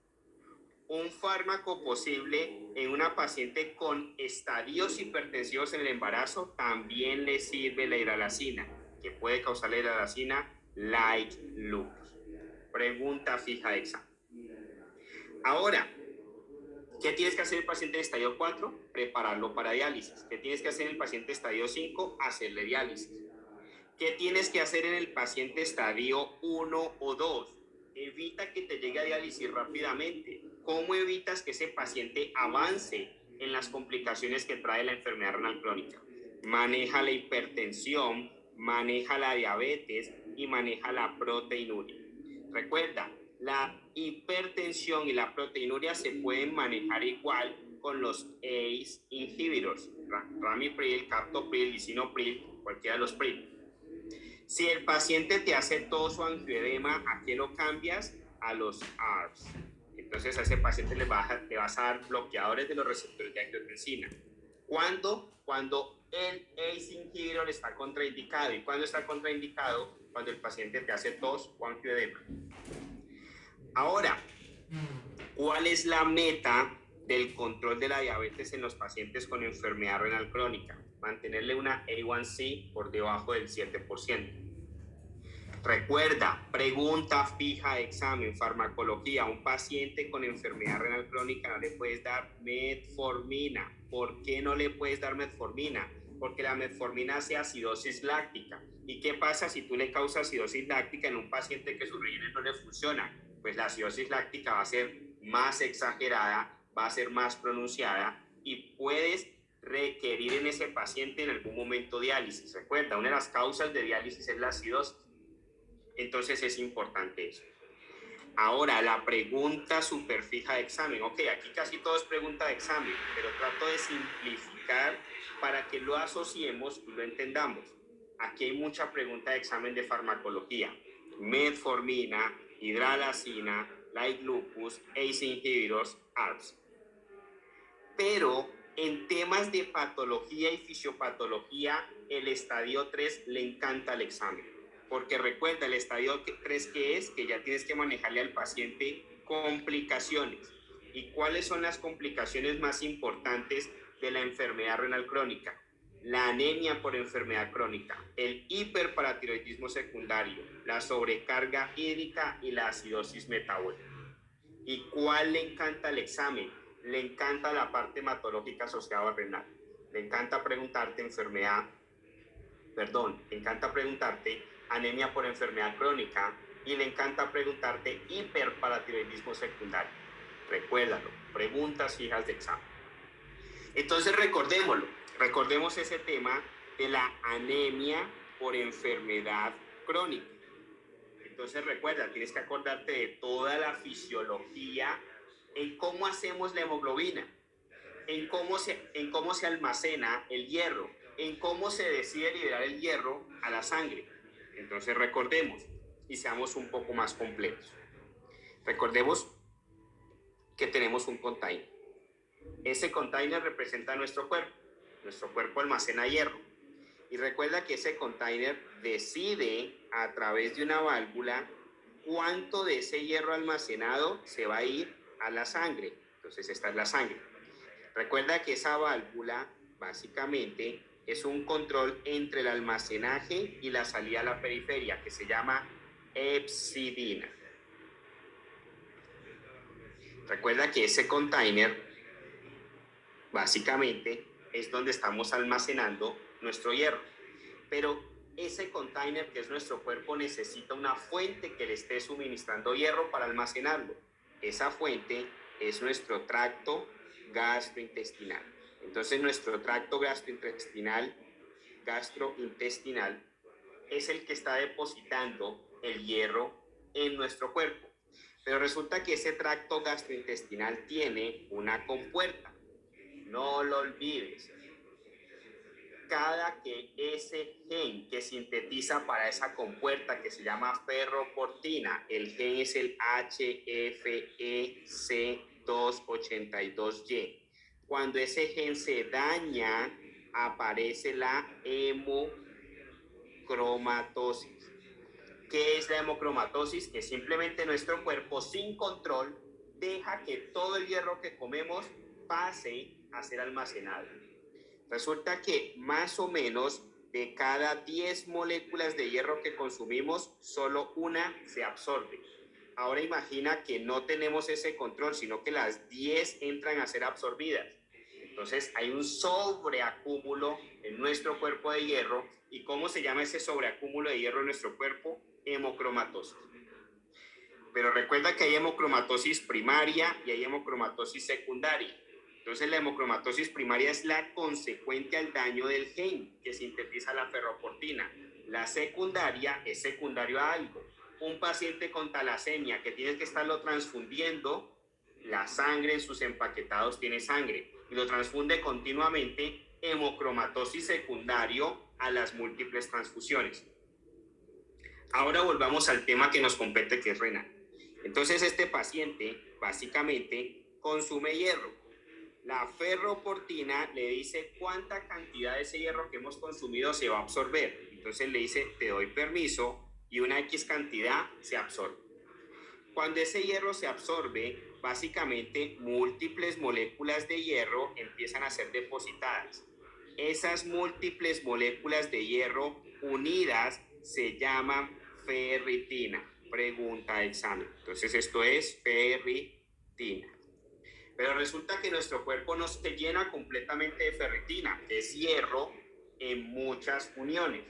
Un fármaco posible en una paciente con estadios hipertensivos en el embarazo, también le sirve la hidralazina, que puede causar la hidralazina, light lupus. Pregunta fija de examen. Ahora, ¿qué tienes que hacer el paciente en estadio 4? Prepararlo para diálisis. ¿Qué tienes que hacer en el paciente estadio 5? Hacerle diálisis. ¿Qué tienes que hacer en el paciente estadio 1 o 2? Evita que te llegue a diálisis rápidamente. ¿Cómo evitas que ese paciente avance en las complicaciones que trae la enfermedad renal crónica? Maneja la hipertensión, maneja la diabetes y maneja la proteinuria. Recuerda, la hipertensión y la proteinuria se pueden manejar igual con los ACE inhibitors, ramipril, captopril, lisinopril, cualquiera de los PRIL. Si el paciente te hace tos o angioedema, ¿a qué lo cambias? A los ARBs. Entonces a ese paciente le vas a dar bloqueadores de los receptores de angiotensina. ¿Cuándo? Cuando el ACE inhibitor está contraindicado. ¿Y cuándo está contraindicado? Cuando el paciente te hace tos o angioedema. Ahora, ¿cuál es la meta del control de la diabetes en los pacientes con enfermedad renal crónica, mantenerle una A1C por debajo del 7%. Recuerda, pregunta fija de examen, farmacología, a un paciente con enfermedad renal crónica no le puedes dar metformina. ¿Por qué no le puedes dar metformina? Porque la metformina hace acidosis láctica. ¿Y qué pasa si tú le causas acidosis láctica en un paciente que sus riñones no le funcionan? Pues la acidosis láctica va a ser más exagerada, va a ser más pronunciada y puedes requerir en ese paciente en algún momento diálisis. Recuerda, una de las causas de diálisis es la acidosis. Entonces es importante eso. Ahora, la pregunta súper fija de examen. Ok, aquí casi todo es pregunta de examen, pero trato de simplificar para que lo asociemos y lo entendamos. Aquí hay mucha pregunta de examen de farmacología. Metformina, hidralazina, light lupus, ACE inhibitors, ARBs. Pero en temas de patología y fisiopatología, el estadio 3 le encanta el examen. Porque recuerda, el estadio 3 que es que ya tienes que manejarle al paciente complicaciones. ¿Y cuáles son las complicaciones más importantes de la enfermedad renal crónica? La anemia por enfermedad crónica, el hiperparatiroidismo secundario, la sobrecarga hídrica y la acidosis metabólica. ¿Y cuál le encanta el examen? Le encanta la parte hematológica asociada a renal. Le encanta preguntarte le encanta preguntarte anemia por enfermedad crónica y le encanta preguntarte hiperparatiroidismo secundario. Recuérdalo, preguntas fijas de examen. Entonces recordemos ese tema de la anemia por enfermedad crónica. Entonces recuerda, tienes que acordarte de toda la fisiología en cómo hacemos la hemoglobina, en cómo se almacena el hierro, en cómo se decide liberar el hierro a la sangre. Entonces recordemos y seamos un poco más completos. Recordemos que tenemos un container. Ese container representa nuestro cuerpo. Nuestro cuerpo almacena hierro. Y recuerda que ese container decide a través de una válvula cuánto de ese hierro almacenado se va a ir a la sangre. Entonces esta es la sangre. Recuerda que esa válvula básicamente es un control entre el almacenaje y la salida a la periferia que se llama hepcidina. Recuerda que ese container básicamente es donde estamos almacenando nuestro hierro. Pero ese container que es nuestro cuerpo necesita una fuente que le esté suministrando hierro para almacenarlo. Esa fuente es nuestro tracto gastrointestinal. Entonces nuestro tracto gastrointestinal es el que está depositando el hierro en nuestro cuerpo. Pero resulta que ese tracto gastrointestinal tiene una compuerta. No lo olvides. Cada que ese gen que sintetiza para esa compuerta que se llama ferroportina, el gen es el HFEC282Y. Cuando ese gen se daña, aparece la hemocromatosis. ¿Qué es la hemocromatosis? Que simplemente nuestro cuerpo sin control deja que todo el hierro que comemos pase a ser almacenado. Resulta que más o menos de cada 10 moléculas de hierro que consumimos, solo una se absorbe. Ahora imagina que no tenemos ese control, sino que las 10 entran a ser absorbidas. Entonces hay un sobreacúmulo en nuestro cuerpo de hierro. ¿Y cómo se llama ese sobreacúmulo de hierro en nuestro cuerpo? Hemocromatosis. Pero recuerda que hay hemocromatosis primaria y hay hemocromatosis secundaria. Entonces la hemocromatosis primaria es la consecuente al daño del gen que sintetiza la ferroportina. La secundaria es secundario a algo. Un paciente con talasemia que tienes que estarlo transfundiendo, la sangre en sus empaquetados tiene sangre y lo transfunde continuamente, hemocromatosis secundario a las múltiples transfusiones. Ahora volvamos al tema que nos compete, que es renal. Entonces este paciente básicamente consume hierro. La ferroportina le dice cuánta cantidad de ese hierro que hemos consumido se va a absorber. Entonces le dice, te doy permiso y una X cantidad se absorbe. Cuando ese hierro se absorbe, básicamente múltiples moléculas de hierro empiezan a ser depositadas. Esas múltiples moléculas de hierro unidas se llaman ferritina. Pregunta de examen. Entonces esto es ferritina. Pero resulta que nuestro cuerpo no se llena completamente de ferritina, que es hierro en muchas uniones.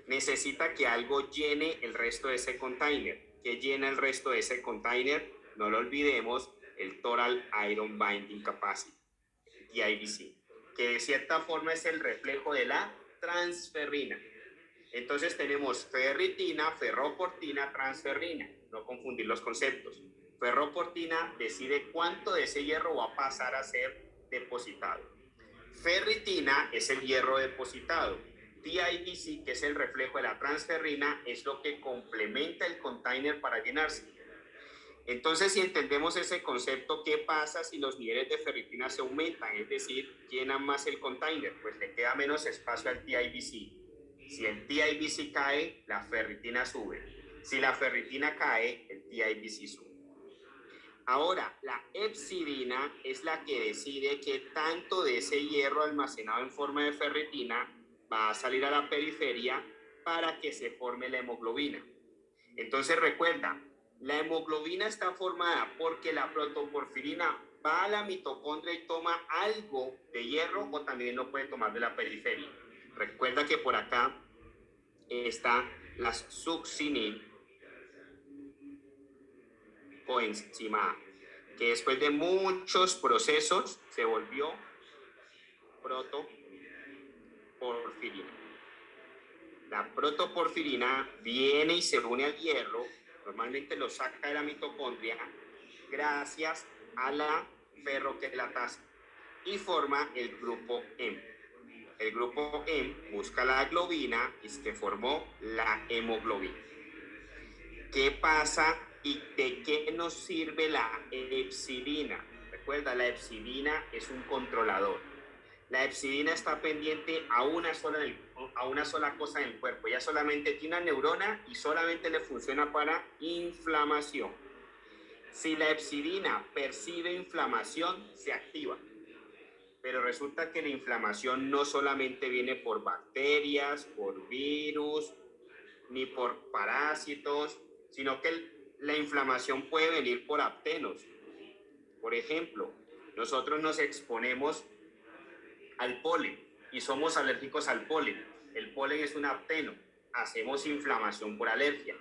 Necesita que algo llene el resto de ese container. ¿Qué llena el resto de ese container? No lo olvidemos, el Total Iron Binding Capacity, TIBC, que de cierta forma es el reflejo de la transferrina. Entonces tenemos ferritina, ferroportina, transferrina. No confundir los conceptos. Ferroportina decide cuánto de ese hierro va a pasar a ser depositado. Ferritina es el hierro depositado. TIBC, que es el reflejo de la transferrina, es lo que complementa el container para llenarse. Entonces, si entendemos ese concepto, ¿qué pasa si los niveles de ferritina se aumentan? Es decir, llenan más el container, pues le queda menos espacio al TIBC. Si el TIBC cae, la ferritina sube. Si la ferritina cae, el TIBC sube. Ahora, la epsidina es la que decide qué tanto de ese hierro almacenado en forma de ferritina va a salir a la periferia para que se forme la hemoglobina. Entonces recuerda, la hemoglobina está formada porque la protoporfirina va a la mitocondria y toma algo de hierro o también lo puede tomar de la periferia. Recuerda que por acá está la succinil coenzima A, que después de muchos procesos se volvió protoporfirina. La protoporfirina viene y se une al hierro, normalmente lo saca de la mitocondria gracias a la ferroquelatasa y forma el grupo M. El grupo M busca la globina y se formó la hemoglobina. ¿Qué pasa y de qué nos sirve la epsidina? Recuerda, la epsidina es un controlador. La epsidina está pendiente a una sola cosa en el cuerpo. Ella solamente tiene una neurona y solamente le funciona para inflamación. Si la epsidina percibe inflamación, se activa. Pero resulta que la inflamación no solamente viene por bacterias, por virus, ni por parásitos, sino que la inflamación puede venir por aptenos. Por ejemplo, nosotros nos exponemos al polen y somos alérgicos al polen. El polen es un apteno. Hacemos inflamación por alergia.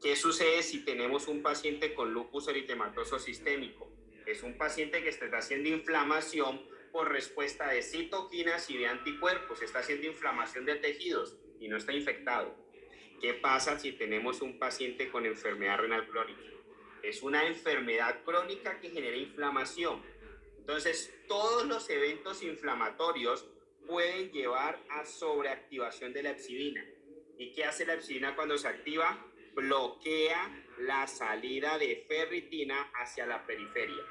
¿Qué sucede si tenemos un paciente con lupus eritematoso sistémico? Es un paciente que está haciendo inflamación por respuesta de citoquinas y de anticuerpos. Está haciendo inflamación de tejidos y no está infectado. ¿Qué pasa si tenemos un paciente con enfermedad renal crónica? Es una enfermedad crónica que genera inflamación. Entonces, todos los eventos inflamatorios pueden llevar a sobreactivación de la epsidina. ¿Y qué hace la epsidina cuando se activa? Bloquea la salida de ferritina hacia la periferia.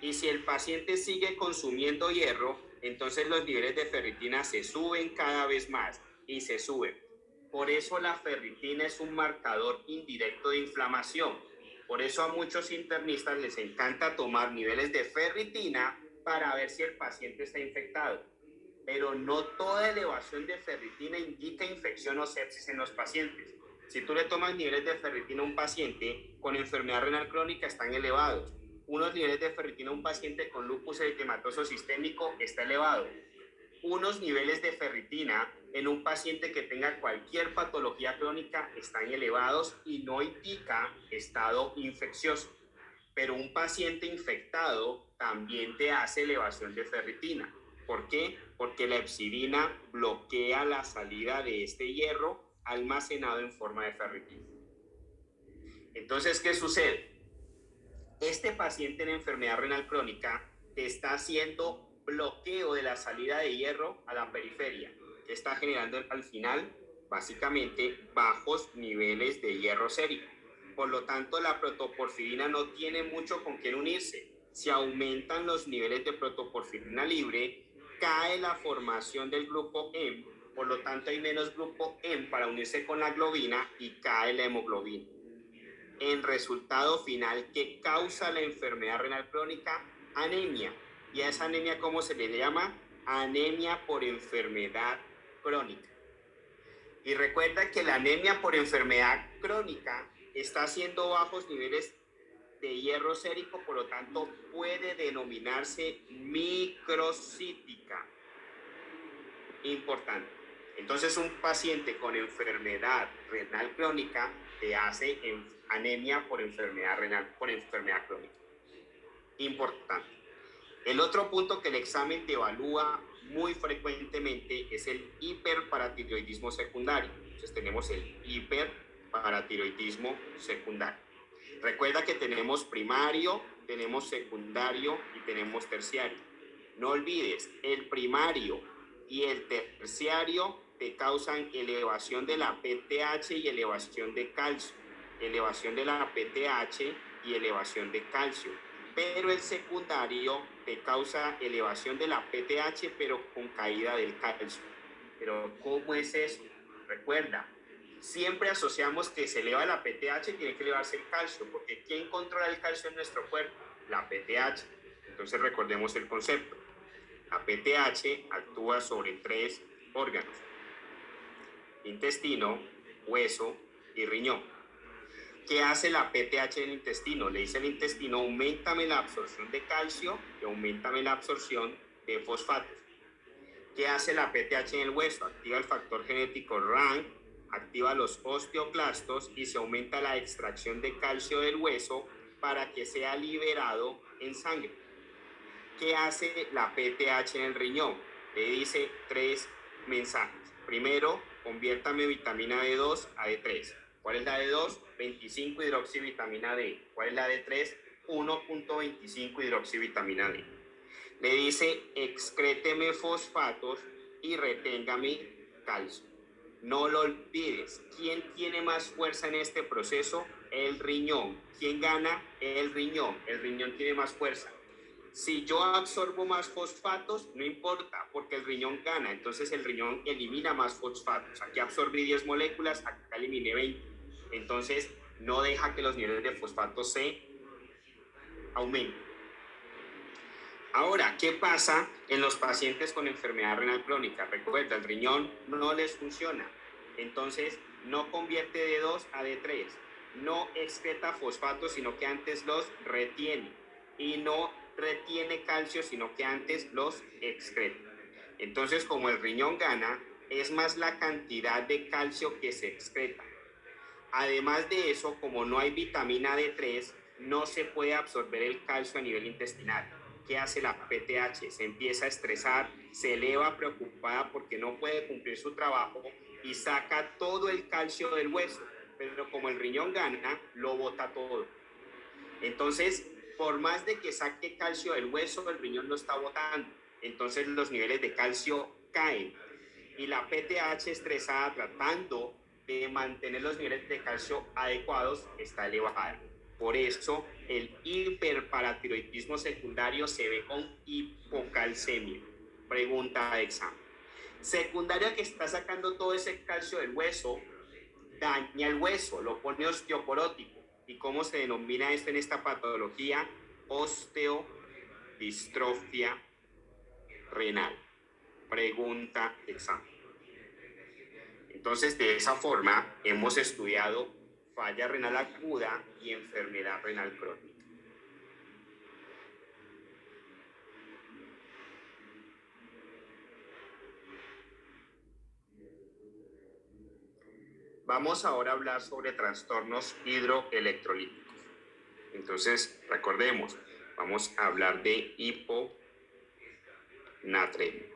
Y si el paciente sigue consumiendo hierro, entonces los niveles de ferritina se suben cada vez más y se suben. Por eso la ferritina es un marcador indirecto de inflamación. Por eso a muchos internistas les encanta tomar niveles de ferritina para ver si el paciente está infectado. Pero no toda elevación de ferritina indica infección o sepsis en los pacientes. Si tú le tomas niveles de ferritina a un paciente con enfermedad renal crónica, están elevados. Unos niveles de ferritina a un paciente con lupus eritematoso sistémico está elevado. Unos niveles de ferritina en un paciente que tenga cualquier patología crónica están elevados y no indica estado infeccioso. Pero un paciente infectado también te hace elevación de ferritina. ¿Por qué? Porque la epsidina bloquea la salida de este hierro almacenado en forma de ferritina. Entonces, ¿qué sucede? Este paciente en enfermedad renal crónica te está haciendo bloqueo de la salida de hierro a la periferia, que está generando al final, básicamente, bajos niveles de hierro sérico. Por lo tanto, la protoporfirina no tiene mucho con quién unirse. Si aumentan los niveles de protoporfirina libre, cae la formación del grupo M, por lo tanto hay menos grupo M para unirse con la globina y cae la hemoglobina. en resultado final, ¿qué causa la enfermedad renal crónica? Anemia. ¿Y a esa anemia cómo se le llama? Anemia por enfermedad crónica. Y recuerda que la anemia por enfermedad crónica está haciendo bajos niveles de hierro sérico, por lo tanto puede denominarse microcítica. Importante. Entonces un paciente con enfermedad renal crónica te hace anemia por enfermedad renal, por enfermedad crónica. Importante. El otro punto que el examen te evalúa muy frecuentemente es el hiperparatiroidismo secundario. Entonces tenemos el hiperparatiroidismo secundario. Recuerda que tenemos primario, tenemos secundario y tenemos terciario. No olvides, el primario y el terciario te causan elevación de la PTH y elevación de calcio. Elevación de la PTH y elevación de calcio. Pero el secundario te causa elevación de la PTH, pero con caída del calcio. Pero ¿cómo es eso? Recuerda, siempre asociamos que se eleva la PTH, tiene que elevarse el calcio, porque ¿quién controla el calcio en nuestro cuerpo? La PTH. Entonces recordemos el concepto. La PTH actúa sobre 3 órganos: intestino, hueso y riñón. ¿Qué hace la PTH en el intestino? Le dice al intestino: auméntame la absorción de calcio y auméntame la absorción de fosfatos. ¿Qué hace la PTH en el hueso? Activa el factor genético RANK, activa los osteoclastos y se aumenta la extracción de calcio del hueso para que sea liberado en sangre. ¿Qué hace la PTH en el riñón? Le dice 3 mensajes. Primero, conviértame vitamina D2 a D3. ¿Cuál es la D2? 25 hidroxivitamina D. ¿Cuál es la D3? 1.25 hidroxivitamina D. Le dice: excréteme fosfatos y reténgame calcio. No lo olvides. ¿Quién tiene más fuerza en este proceso? El riñón. ¿Quién gana? El riñón. El riñón tiene más fuerza. Si yo absorbo más fosfatos, no importa, porque el riñón gana. Entonces el riñón elimina más fosfatos. Aquí absorbí 10 moléculas, acá eliminé 20. Entonces no deja que los niveles de fosfatos se aumenten. Ahora, ¿qué pasa en los pacientes con enfermedad renal crónica? Recuerda, el riñón no les funciona. Entonces no convierte de 2 a D3. No excreta fosfatos, sino que antes los retiene. Y no retiene calcio, sino que antes los excreta. Entonces, como el riñón gana, es más la cantidad de calcio que se excreta. Además de eso, como no hay vitamina D3, no se puede absorber el calcio a nivel intestinal. ¿Qué hace la PTH? Se empieza a estresar, se eleva preocupada porque no puede cumplir su trabajo y saca todo el calcio del hueso. Pero como el riñón gana, lo bota todo. Entonces, por más de que saque calcio del hueso, el riñón lo está botando. Entonces los niveles de calcio caen. Y la PTH estresada, tratando de mantener los niveles de calcio adecuados, está elevada. Por eso el hiperparatiroidismo secundario se ve con hipocalcemia. Pregunta de examen. Secundaria, que está sacando todo ese calcio del hueso, daña el hueso, lo pone osteoporótico. ¿Y cómo se denomina esto en esta patología? Osteodistrofia renal. Pregunta de examen. Entonces, de esa forma, hemos estudiado falla renal aguda y enfermedad renal crónica. Vamos ahora a hablar sobre trastornos hidroelectrolíticos. Entonces, recordemos, vamos a hablar de hiponatremia.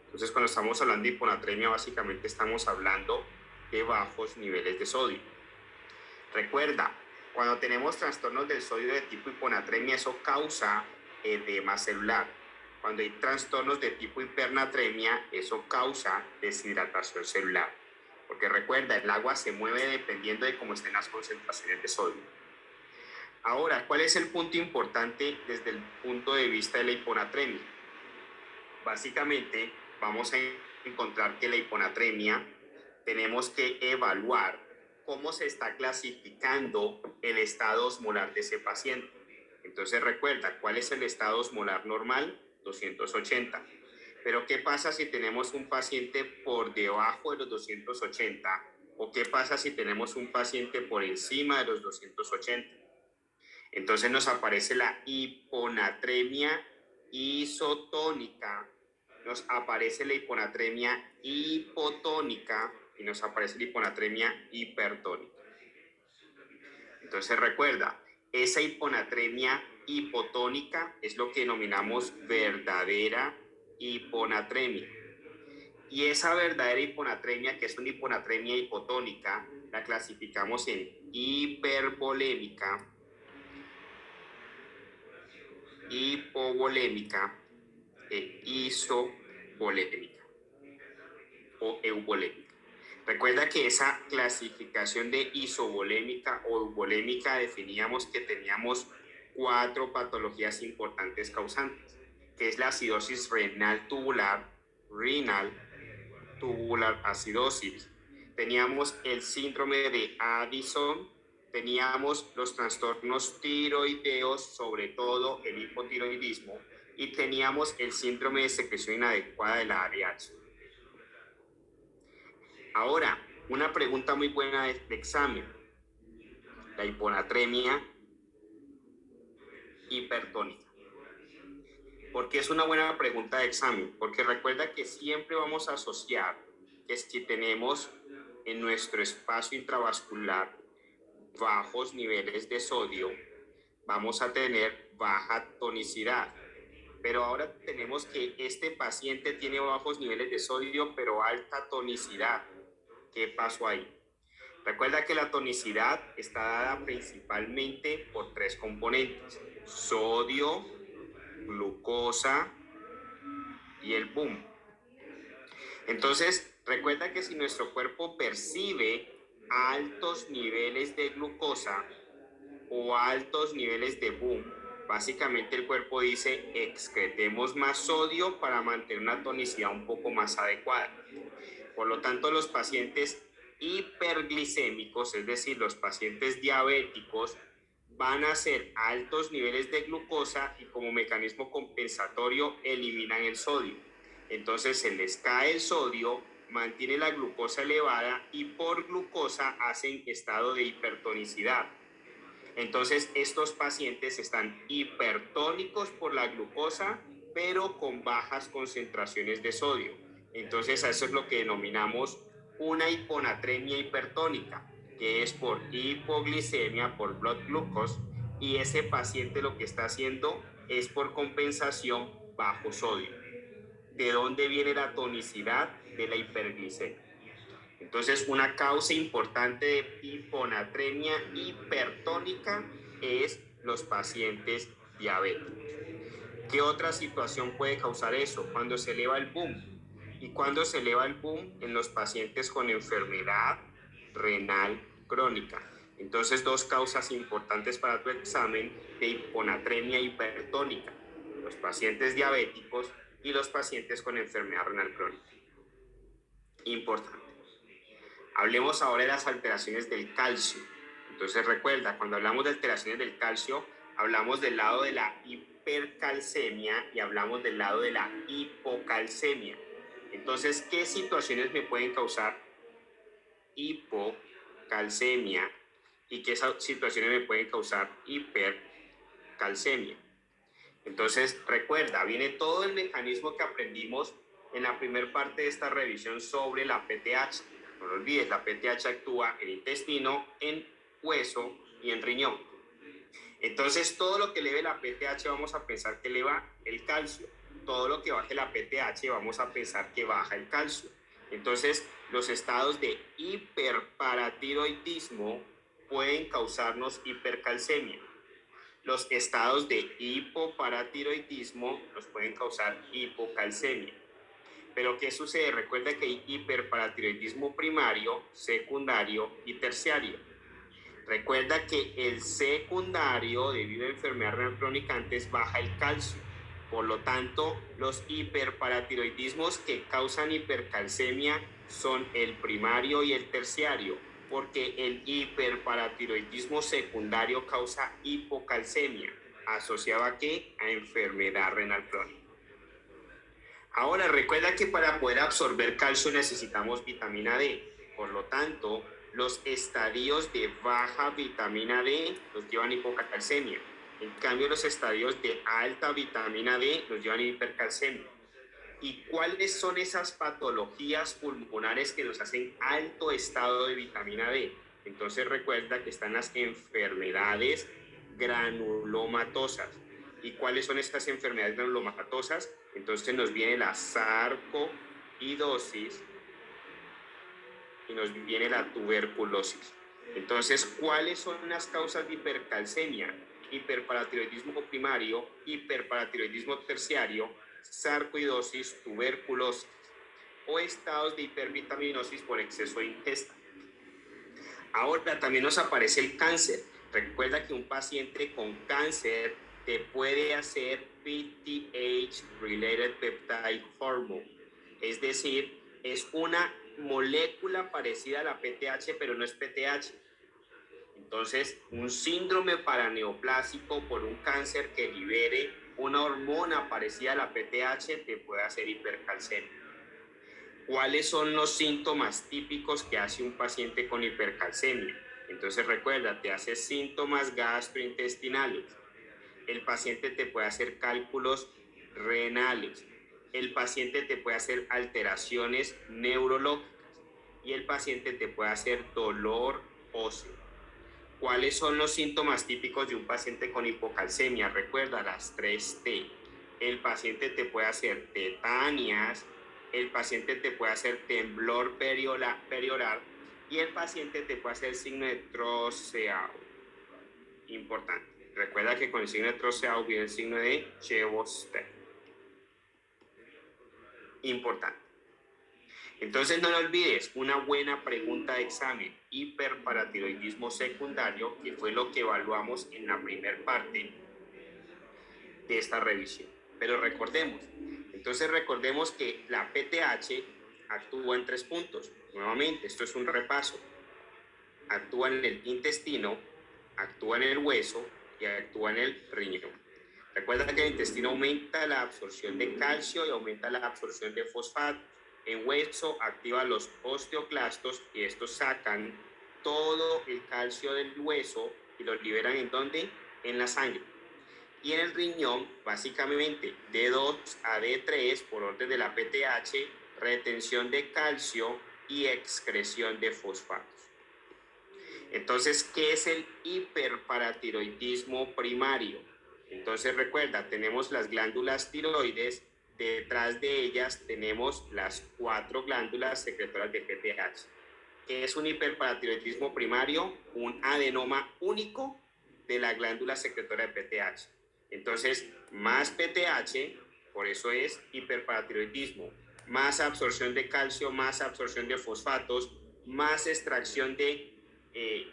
Entonces, cuando estamos hablando de hiponatremia, básicamente estamos hablando de bajos niveles de sodio. Recuerda, cuando tenemos trastornos del sodio de tipo hiponatremia, eso causa edema celular. Cuando hay trastornos de tipo hipernatremia, eso causa deshidratación celular. Porque recuerda, el agua se mueve dependiendo de cómo estén las concentraciones de sodio. Ahora, ¿cuál es el punto importante desde el punto de vista de la hiponatremia? Básicamente, vamos a encontrar que la hiponatremia tenemos que evaluar cómo se está clasificando el estado osmolar de ese paciente. Entonces recuerda, ¿cuál es el estado osmolar normal? 280. Pero ¿qué pasa si tenemos un paciente por debajo de los 280? ¿O qué pasa si tenemos un paciente por encima de los 280? Entonces nos aparece la hiponatremia isotónica, nos aparece la hiponatremia hipotónica y nos aparece la hiponatremia hipertónica. Entonces recuerda, esa hiponatremia hipotónica es lo que denominamos verdadera hiponatremia. Y esa verdadera hiponatremia, que es una hiponatremia hipotónica, la clasificamos en hipervolémica, hipovolémica e isovolémica o euvolémica. Recuerda que esa clasificación de isovolémica o euvolémica definíamos que teníamos 4 patologías importantes causantes, que es la acidosis renal tubular, acidosis. Teníamos el síndrome de Addison, teníamos los trastornos tiroideos, sobre todo el hipotiroidismo, y teníamos el síndrome de secreción inadecuada de la ADH. Ahora, una pregunta muy buena de examen. La hiponatremia hipertónica. ¿Por qué es una buena pregunta de examen? Porque recuerda que siempre vamos a asociar que si tenemos en nuestro espacio intravascular bajos niveles de sodio, vamos a tener baja tonicidad. Pero ahora tenemos que este paciente tiene bajos niveles de sodio, pero alta tonicidad. ¿Qué pasó ahí? Recuerda que la tonicidad está dada principalmente por 3 componentes: sodio, glucosa y el boom. Entonces, recuerda que si nuestro cuerpo percibe altos niveles de glucosa o altos niveles de boom, básicamente el cuerpo dice: excretemos más sodio para mantener una tonicidad un poco más adecuada. Por lo tanto, los pacientes hiperglicémicos, es decir, los pacientes diabéticos, van a hacer altos niveles de glucosa y como mecanismo compensatorio eliminan el sodio. Entonces se les cae el sodio, mantiene la glucosa elevada y por glucosa hacen estado de hipertonicidad. Entonces estos pacientes están hipertónicos por la glucosa, pero con bajas concentraciones de sodio. Entonces eso es lo que denominamos una hiponatremia hipertónica, que es por hipoglicemia, por blood glucose, y ese paciente lo que está haciendo es por compensación bajo sodio. ¿De dónde viene la tonicidad? De la hiperglicemia. Entonces, una causa importante de hiponatremia hipertónica es los pacientes diabéticos. ¿Qué otra situación puede causar eso? Cuando se eleva el boom. ¿Y cuando se eleva el boom? En los pacientes con enfermedad renal crónica. Entonces, 2 causas importantes para tu examen de hiponatremia hipertónica: los pacientes diabéticos y los pacientes con enfermedad renal crónica. Importante. Hablemos ahora de las alteraciones del calcio. Entonces recuerda, cuando hablamos de alteraciones del calcio, hablamos del lado de la hipercalcemia y hablamos del lado de la hipocalcemia. Entonces, ¿qué situaciones me pueden causar hipocalcemia y qué situaciones me pueden causar hipercalcemia? Entonces, recuerda, viene todo el mecanismo que aprendimos en la primera parte de esta revisión sobre la PTH. No lo olvides, la PTH actúa en intestino, en hueso y en riñón. Entonces, todo lo que eleve la PTH vamos a pensar que eleva el calcio. Todo lo que baje la PTH vamos a pensar que baja el calcio. Entonces, los estados de hiperparatiroidismo pueden causarnos hipercalcemia. Los estados de hipoparatiroidismo nos pueden causar hipocalcemia. Pero ¿qué sucede? Recuerda que hay hiperparatiroidismo primario, secundario y terciario. Recuerda que el secundario, debido a enfermedad renal crónica, antes baja el calcio. Por lo tanto, los hiperparatiroidismos que causan hipercalcemia son el primario y el terciario. Porque el hiperparatiroidismo secundario causa hipocalcemia. ¿Asociado a qué? A enfermedad renal crónica. Ahora, recuerda que para poder absorber calcio necesitamos vitamina D. Por lo tanto, los estadios de baja vitamina D nos llevan a hipocalcemia. En cambio, los estadios de alta vitamina D nos llevan a hipercalcemia. ¿Y cuáles son esas patologías pulmonares que nos hacen alto estado de vitamina D? Entonces recuerda que están las enfermedades granulomatosas. ¿Y cuáles son estas enfermedades granulomatosas? Entonces nos viene la sarcoidosis y nos viene la tuberculosis. Entonces, ¿cuáles son las causas de hipercalcemia? Hiperparatiroidismo primario, hiperparatiroidismo terciario, sarcoidosis, tuberculosis o estados de hipervitaminosis por exceso de ingesta. Ahora también nos aparece el cáncer. Recuerda que un paciente con cáncer te puede hacer PTH Related Peptide Hormone, es decir, es una molécula parecida a la PTH, pero no es PTH. Entonces, un síndrome paraneoplásico por un cáncer que libere una hormona parecida a la PTH te puede hacer hipercalcemia. ¿Cuáles son los síntomas típicos que hace un paciente con hipercalcemia? Entonces recuerda, te hace síntomas gastrointestinales. El paciente te puede hacer cálculos renales. El paciente te puede hacer alteraciones neurológicas. Y el paciente te puede hacer dolor óseo. ¿Cuáles son los síntomas típicos de un paciente con hipocalcemia? Recuerda las 3T. El paciente te puede hacer tetanias, el paciente te puede hacer temblor perioral y el paciente te puede hacer signo de troceado. Importante. Recuerda que con el signo de troceado viene el signo de Chebostel. Importante. Entonces no lo olvides, una buena pregunta de examen, hiperparatiroidismo secundario, que fue lo que evaluamos en la primera parte de esta revisión. Pero recordemos que la PTH actúa en 3 puntos. Nuevamente, esto es un repaso. Actúa en el intestino, actúa en el hueso y actúa en el riñón. Recuerda que el intestino aumenta la absorción de calcio y aumenta la absorción de fosfato. En hueso activa los osteoclastos y estos sacan todo el calcio del hueso y lo liberan ¿en dónde? En la sangre. Y en el riñón, básicamente D2 a D3 por orden de la PTH, retención de calcio y excreción de fosfatos. Entonces, ¿qué es el hiperparatiroidismo primario? Entonces recuerda, tenemos las glándulas tiroides. Detrás de ellas tenemos las 4 glándulas secretoras de PTH. ¿Qué es un hiperparatiroidismo primario? Un adenoma único de la glándula secretora de PTH. Entonces, más PTH, por eso es hiperparatiroidismo. Más absorción de calcio, más absorción de fosfatos, más extracción de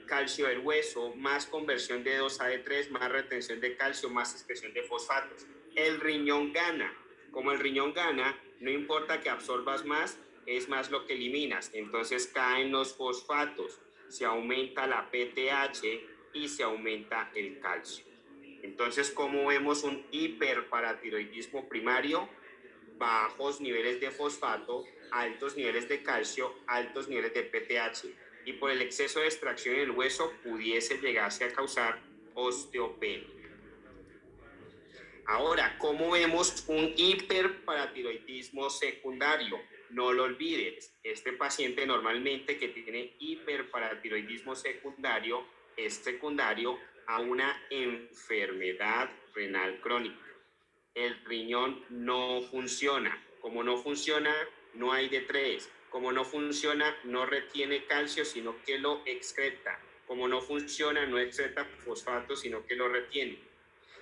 calcio del hueso, más conversión de 2 a D3, más retención de calcio, más excreción de fosfatos. El riñón gana. Como el riñón gana, no importa que absorbas más, es más lo que eliminas. Entonces caen los fosfatos, se aumenta la PTH y se aumenta el calcio. Entonces, ¿cómo vemos un hiperparatiroidismo primario? Bajos niveles de fosfato, altos niveles de calcio, altos niveles de PTH. Y por el exceso de extracción en el hueso pudiese llegarse a causar osteopenia. Ahora, ¿cómo vemos un hiperparatiroidismo secundario? No lo olvides, este paciente normalmente que tiene hiperparatiroidismo secundario es secundario a una enfermedad renal crónica. El riñón no funciona. Como no funciona, no hay D3. Como no funciona, no retiene calcio, sino que lo excreta. Como no funciona, no excreta fosfato, sino que lo retiene.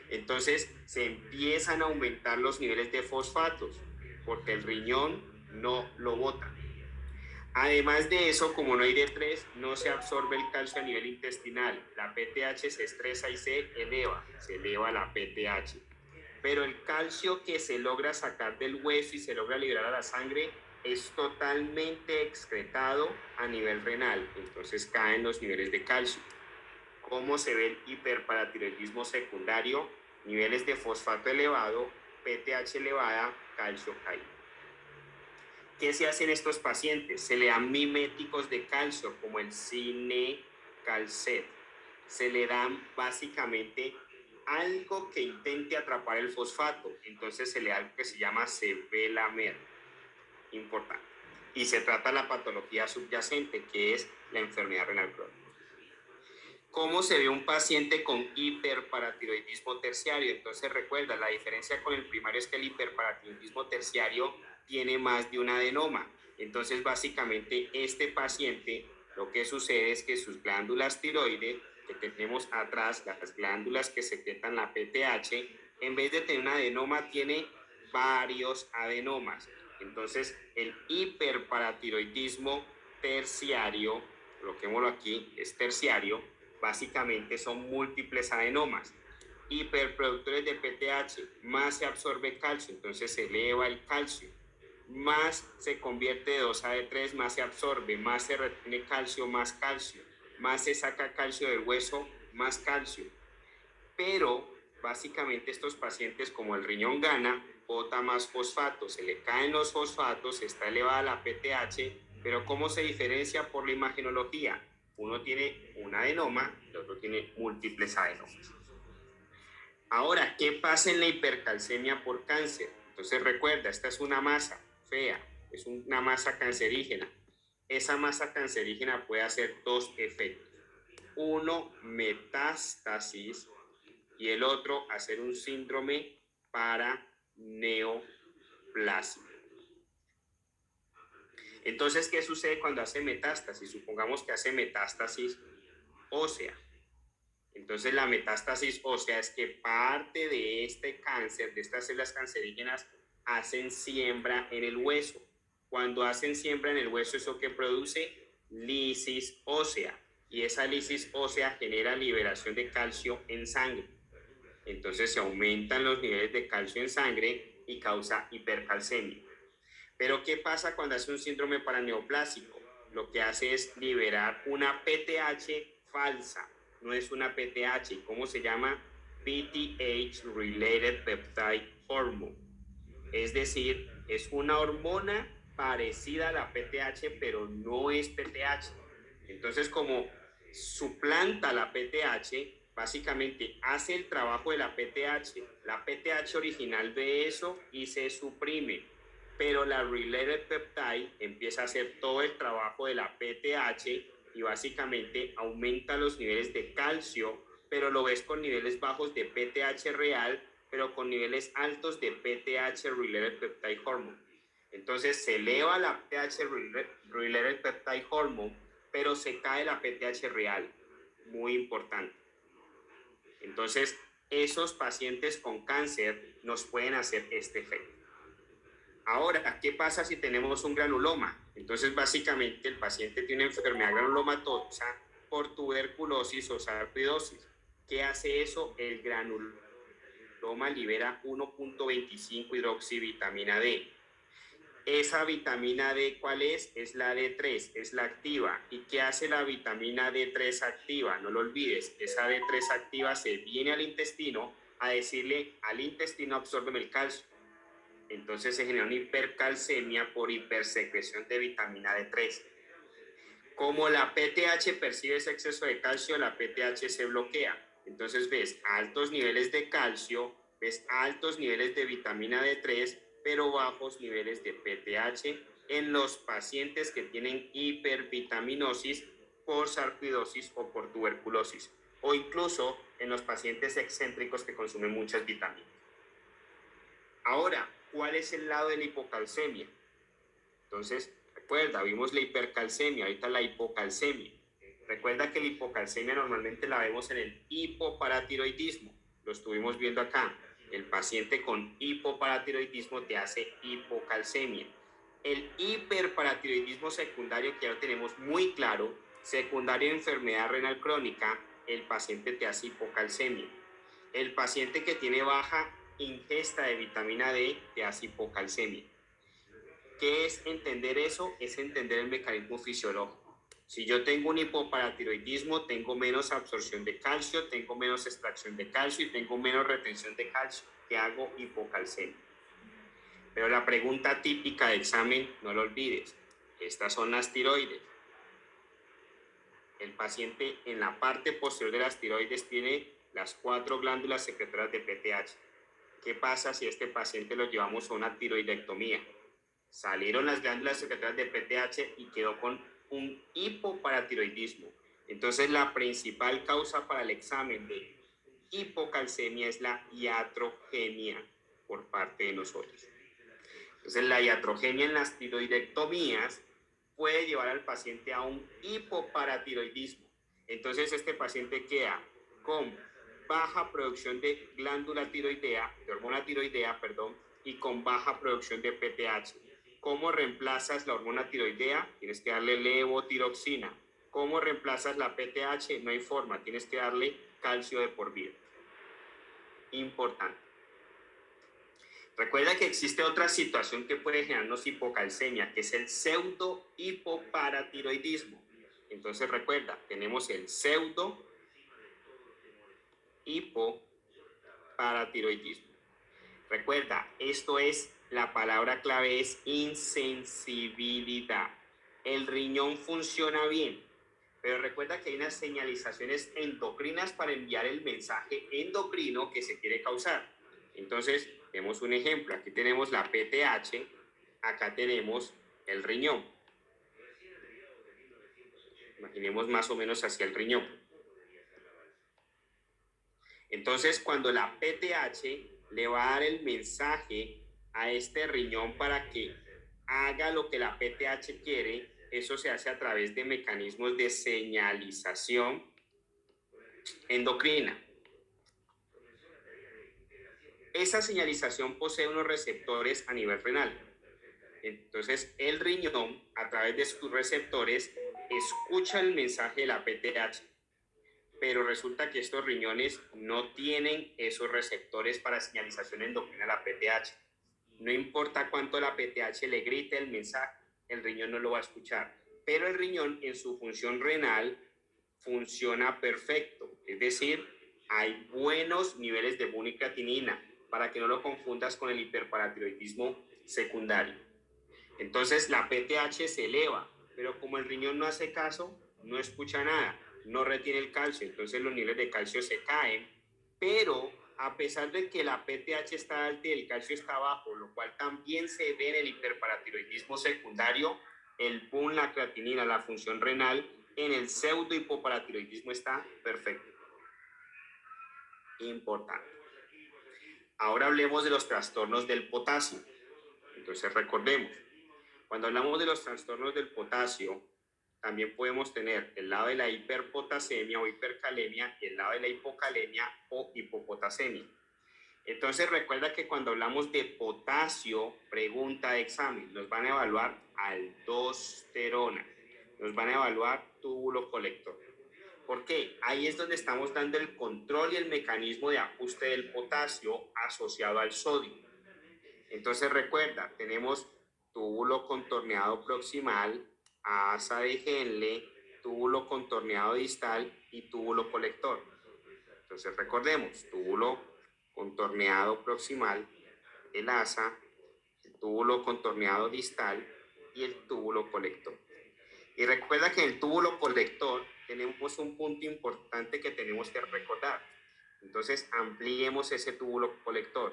Entonces se empiezan a aumentar los niveles de fosfatos porque el riñón no lo bota. Además de eso, como no hay D3, no se absorbe el calcio a nivel intestinal. La PTH se estresa y se eleva la PTH. Pero el calcio que se logra sacar del hueso y se logra liberar a la sangre es totalmente excretado a nivel renal, entonces caen los niveles de calcio. ¿Cómo se ve el hiperparatiroidismo secundario? Niveles de fosfato elevado, PTH elevada, calcio caído. ¿Qué se hace en estos pacientes? Se le dan miméticos de calcio como el Cinecalcet. Se le dan básicamente algo que intente atrapar el fosfato. Entonces se le da algo que se llama sevelamer. Importante. Y se trata la patología subyacente, que es la enfermedad renal crónica. ¿Cómo se ve un paciente con hiperparatiroidismo terciario? Entonces recuerda, la diferencia con el primario es que el hiperparatiroidismo terciario tiene más de un adenoma. Entonces básicamente este paciente, lo que sucede es que sus glándulas tiroides, que tenemos atrás, las glándulas que secretan la PTH, en vez de tener un adenoma, tiene varios adenomas. Entonces el hiperparatiroidismo terciario, coloquémoslo aquí, es terciario, básicamente son múltiples adenomas. Hiperproductores de PTH, más se absorbe calcio, entonces se eleva el calcio, más se convierte de 2 a D3, más se absorbe, más se retiene calcio, más se saca calcio del hueso, más calcio. Pero básicamente estos pacientes, como el riñón gana, bota más fosfato, se le caen los fosfatos, está elevada la PTH, pero ¿cómo se diferencia por la imagenología? Uno tiene un adenoma, el otro tiene múltiples adenomas. Ahora, ¿qué pasa en la hipercalcemia por cáncer? Entonces recuerda, esta es una masa fea, es una masa cancerígena. Esa masa cancerígena puede hacer dos efectos. Uno, metástasis, y el otro, hacer un síndrome paraneoplásico. Entonces, ¿qué sucede cuando hace metástasis? Supongamos que hace metástasis ósea. Entonces, la metástasis ósea es que parte de este cáncer, de estas células cancerígenas, hacen siembra en el hueso. Cuando hacen siembra en el hueso, ¿eso qué produce? Lisis ósea. Y esa lisis ósea genera liberación de calcio en sangre. Entonces se aumentan los niveles de calcio en sangre y causa hipercalcemia. Pero ¿qué pasa cuando hace un síndrome paraneoplásico? Lo que hace es liberar una PTH falsa, no es una PTH. ¿Cómo se llama? PTH-related peptide hormone. Es decir, es una hormona parecida a la PTH, pero no es PTH. Entonces, como suplanta la PTH, básicamente hace el trabajo de la PTH original ve eso y se suprime, pero la related peptide empieza a hacer todo el trabajo de la PTH y básicamente aumenta los niveles de calcio, pero lo ves con niveles bajos de PTH real, pero con niveles altos de PTH related peptide hormone. Entonces se eleva la PTH related peptide hormone, pero se cae la PTH real, muy importante. Entonces, esos pacientes con cáncer nos pueden hacer este efecto. Ahora, ¿qué pasa si tenemos un granuloma? Entonces, básicamente, el paciente tiene una enfermedad granulomatosa por tuberculosis o sarcoidosis. ¿Qué hace eso? El granuloma libera 1.25 hidroxivitamina D. Esa vitamina D, ¿cuál es? Es la D3, es la activa. ¿Y qué hace la vitamina D3 activa? No lo olvides, esa D3 activa se viene al intestino a decirle al intestino absórbeme el calcio. Entonces se genera una hipercalcemia por hipersecreción de vitamina D3. Como la PTH percibe ese exceso de calcio, la PTH se bloquea. Entonces ves altos niveles de calcio, ves altos niveles de vitamina D3, pero bajos niveles de PTH en los pacientes que tienen hipervitaminosis por sarcoidosis o por tuberculosis, o incluso en los pacientes excéntricos que consumen muchas vitaminas. Ahora, ¿cuál es el lado de la hipocalcemia? Entonces, recuerda, vimos la hipercalcemia, ahorita la hipocalcemia. Recuerda que la hipocalcemia normalmente la vemos en el hipoparatiroidismo, lo estuvimos viendo acá. El paciente con hipoparatiroidismo te hace hipocalcemia. El hiperparatiroidismo secundario, que ya lo tenemos muy claro, secundario de enfermedad renal crónica, el paciente te hace hipocalcemia. El paciente que tiene baja ingesta de vitamina D te hace hipocalcemia. ¿Qué es entender eso? Es entender el mecanismo fisiológico. Si yo tengo un hipoparatiroidismo, tengo menos absorción de calcio, tengo menos extracción de calcio y tengo menos retención de calcio, que hago hipocalcemia. Pero la pregunta típica de examen, no lo olvides, estas son las tiroides. El paciente en la parte posterior de las tiroides tiene las 4 glándulas secretoras de PTH. ¿Qué pasa si a este paciente lo llevamos a una tiroidectomía? Salieron las glándulas secretoras de PTH y quedó con un hipoparatiroidismo. Entonces, la principal causa para el examen de hipocalcemia es la iatrogenia por parte de nosotros. Entonces, la iatrogenia en las tiroidectomías puede llevar al paciente a un hipoparatiroidismo. Entonces, este paciente queda con baja producción de glándula tiroidea, de hormona tiroidea, perdón, y con baja producción de PTH. ¿Cómo reemplazas la hormona tiroidea? Tienes que darle levotiroxina. ¿Cómo reemplazas la PTH? No hay forma, tienes que darle calcio de por vida. Importante. Recuerda que existe otra situación que puede generarnos hipocalcemia, que es el pseudo hipoparatiroidismo. Entonces recuerda, tenemos el pseudo hipoparatiroidismo. Recuerda, esto es, la palabra clave es insensibilidad. El riñón funciona bien, pero recuerda que hay unas señalizaciones endocrinas para enviar el mensaje endocrino que se quiere causar. Entonces, tenemos un ejemplo. Aquí tenemos la PTH, acá tenemos el riñón. Imaginemos más o menos hacia el riñón. Entonces, cuando la PTH le va a dar el mensaje a este riñón para que haga lo que la PTH quiere, eso se hace a través de mecanismos de señalización endocrina. Esa señalización posee unos receptores a nivel renal. Entonces, el riñón, a través de sus receptores, escucha el mensaje de la PTH. Pero resulta que estos riñones no tienen esos receptores para señalización endocrina a la PTH. No importa cuánto la PTH le grite el mensaje, el riñón no lo va a escuchar. Pero el riñón, en su función renal, funciona perfecto. Es decir, hay buenos niveles de bunicreatinina, para que no lo confundas con el hiperparatiroidismo secundario. Entonces, la PTH se eleva, pero como el riñón no hace caso, no escucha nada, no retiene el calcio, entonces los niveles de calcio se caen, pero a pesar de que la PTH está alta y el calcio está bajo, lo cual también se ve en el hiperparatiroidismo secundario, el PUN, la creatinina, la función renal, en el pseudo hipoparatiroidismo está perfecto. Importante. Ahora hablemos de los trastornos del potasio. Entonces recordemos, cuando hablamos de los trastornos del potasio, también podemos tener el lado de la hiperpotasemia o hipercalemia y el lado de la hipocalemia o hipopotasemia. Entonces recuerda que cuando hablamos de potasio, pregunta de examen, nos van a evaluar aldosterona, nos van a evaluar túbulo colector. ¿Por qué? Ahí es donde estamos dando el control y el mecanismo de ajuste del potasio asociado al sodio. Entonces recuerda, tenemos túbulo contorneado proximal, asa de Henle, túbulo contorneado distal y túbulo colector. Entonces recordemos, túbulo contorneado proximal, el asa, el túbulo contorneado distal y el túbulo colector. Y recuerda que en el túbulo colector tenemos un punto importante que tenemos que recordar. Entonces ampliemos ese túbulo colector.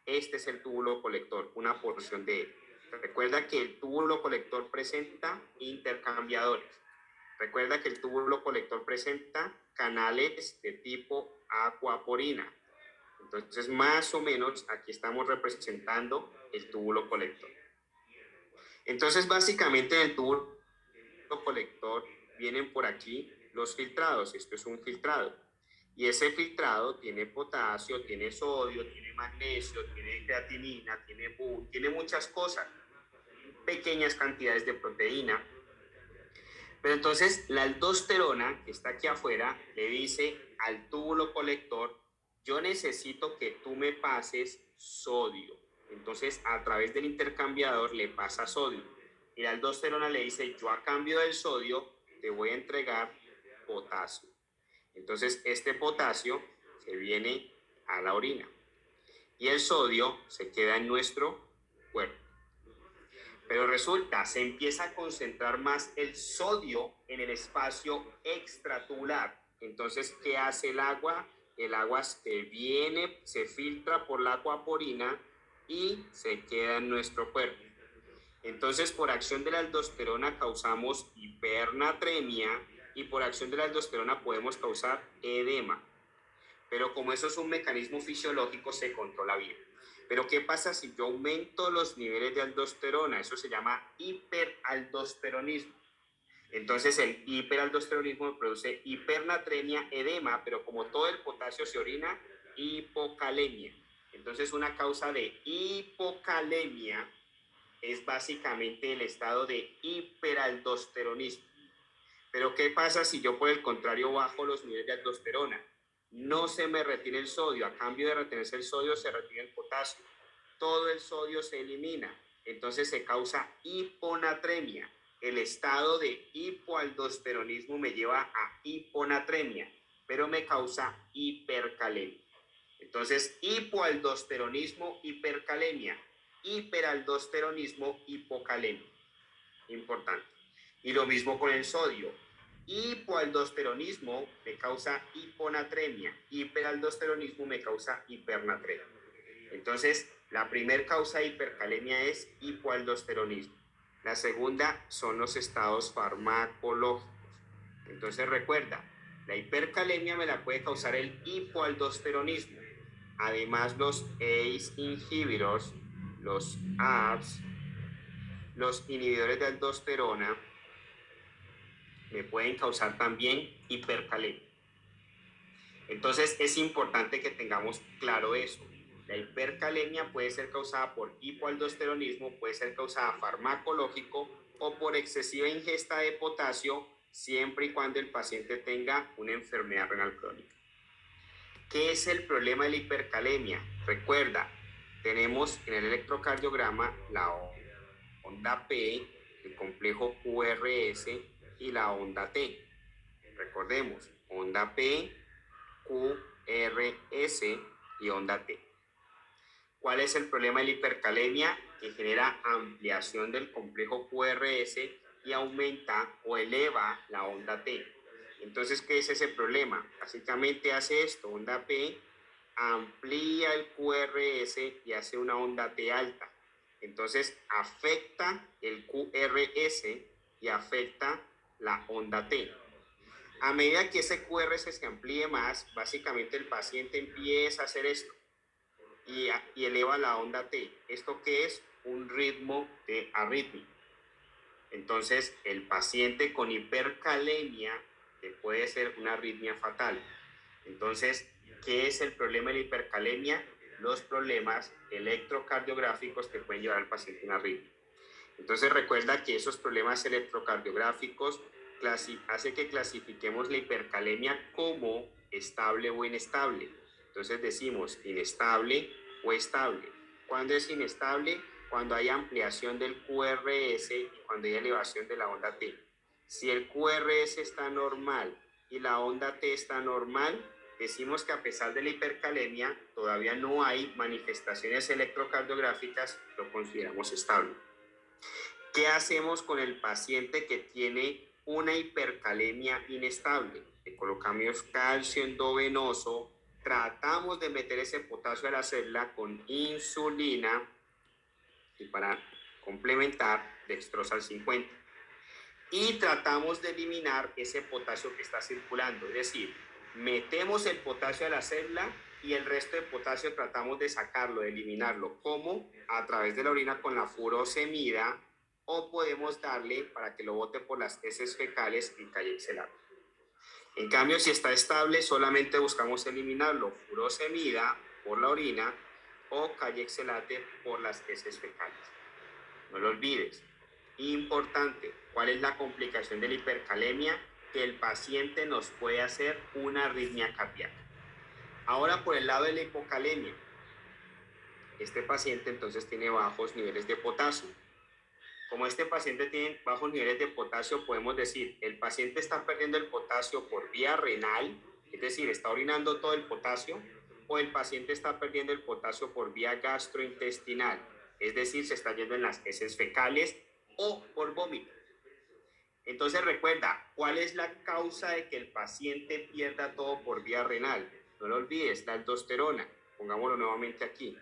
Este es el túbulo colector, una porción de él. Recuerda que el túbulo colector presenta intercambiadores. Recuerda que el túbulo colector presenta canales de tipo aquaporina. Entonces, más o menos, aquí estamos representando el túbulo colector. Entonces, básicamente, en el túbulo colector vienen por aquí los filtrados. Esto es un filtrado. Y ese filtrado tiene potasio, tiene sodio, tiene magnesio, tiene creatinina, tiene BUN, tiene muchas cosas, pequeñas cantidades de proteína. Pero entonces la aldosterona, que está aquí afuera, le dice al túbulo colector, yo necesito que tú me pases sodio. Entonces, a través del intercambiador le pasa sodio. Y la aldosterona le dice, yo a cambio del sodio te voy a entregar potasio. Entonces, este potasio se viene a la orina y el sodio se queda en nuestro cuerpo. Pero resulta, se empieza a concentrar más el sodio en el espacio extratubular. Entonces, ¿qué hace el agua? El agua se filtra por la acuaporina y se queda en nuestro cuerpo. Entonces, por acción de la aldosterona causamos hipernatremia y por acción de la aldosterona podemos causar edema. Pero como eso es un mecanismo fisiológico, se controla bien. Pero ¿qué pasa si yo aumento los niveles de aldosterona? Eso se llama hiperaldosteronismo. Entonces el hiperaldosteronismo produce hipernatremia, edema, pero como todo el potasio se orina, hipocalemia. Entonces una causa de hipocalemia es básicamente el estado de hiperaldosteronismo. Pero ¿qué pasa si yo por el contrario bajo los niveles de aldosterona? No se me retiene el sodio, a cambio de retenerse el sodio se retiene el potasio. Todo el sodio se elimina, entonces se causa hiponatremia. El estado de hipoaldosteronismo me lleva a hiponatremia, pero me causa hipercalemia. Entonces, hipoaldosteronismo, hipercalemia, hiperaldosteronismo, hipocalemia. Importante. Y lo mismo con el sodio. Hipoaldosteronismo me causa hiponatremia, hiperaldosteronismo me causa hipernatremia. Entonces, la primera causa de hipercalemia es hipoaldosteronismo. La segunda son los estados farmacológicos. Entonces, recuerda, la hipercalemia me la puede causar el hipoaldosteronismo. Además, los ACE inhibitors, los ARBs, los inhibidores de aldosterona, me pueden causar también hipercalemia. Entonces es importante que tengamos claro eso. La hipercalemia puede ser causada por hipoaldosteronismo, puede ser causada farmacológico o por excesiva ingesta de potasio, siempre y cuando el paciente tenga una enfermedad renal crónica. ¿Qué es el problema de la hipercalemia? Recuerda, tenemos en el electrocardiograma la onda P, el complejo QRS y la onda T. Recordemos, onda P, QRS y onda T. ¿Cuál es el problema de la hipercalemia? Que genera ampliación del complejo QRS y aumenta o eleva la onda T. Entonces, ¿qué es ese problema? Básicamente hace esto, onda P amplía el QRS y hace una onda T alta. Entonces afecta el QRS y afecta la onda T. A medida que ese QRS se amplíe más, básicamente el paciente empieza a hacer esto y eleva la onda T. ¿Esto qué es? Un ritmo de arritmia. Entonces el paciente con hipercalemia puede ser una arritmia fatal. Entonces, ¿qué es el problema de la hipercalemia? Los problemas electrocardiográficos que pueden llevar al paciente a una arritmia. Entonces recuerda que esos problemas electrocardiográficos hace que clasifiquemos la hipercalemia como estable o inestable. Entonces decimos inestable o estable. ¿Cuándo es inestable? Cuando hay ampliación del QRS y cuando hay elevación de la onda T. Si el QRS está normal y la onda T está normal, decimos que a pesar de la hipercalemia todavía no hay manifestaciones electrocardiográficas, lo consideramos estable. ¿Qué hacemos con el paciente que tiene una hipercalemia inestable? Le colocamos calcio endovenoso, tratamos de meter ese potasio a la célula con insulina y para complementar dextrosal 50. Y tratamos de eliminar ese potasio que está circulando, es decir, metemos el potasio a la célula y el resto de potasio tratamos de sacarlo, de eliminarlo. ¿Cómo? A través de la orina con la furosemida, o podemos darle para que lo bote por las heces fecales y calle-xelato. En cambio, si está estable, solamente buscamos eliminarlo, furosemida por la orina o calle-xelate por las heces fecales. No lo olvides. Importante, ¿cuál es la complicación de la hipercalemia? Que el paciente nos puede hacer una arritmia cardíaca. Ahora por el lado de la hipocalemia. este paciente entonces tiene bajos niveles de potasio. Como este paciente tiene bajos niveles de potasio, podemos decir, el paciente está perdiendo el potasio por vía renal, es decir, está orinando todo el potasio, o el paciente está perdiendo el potasio por vía gastrointestinal, es decir, se está yendo en las heces fecales o por vómito. Entonces recuerda, ¿cuál es la causa de que el paciente pierda todo por vía renal? No lo olvides, la aldosterona. Pongámoslo nuevamente aquí.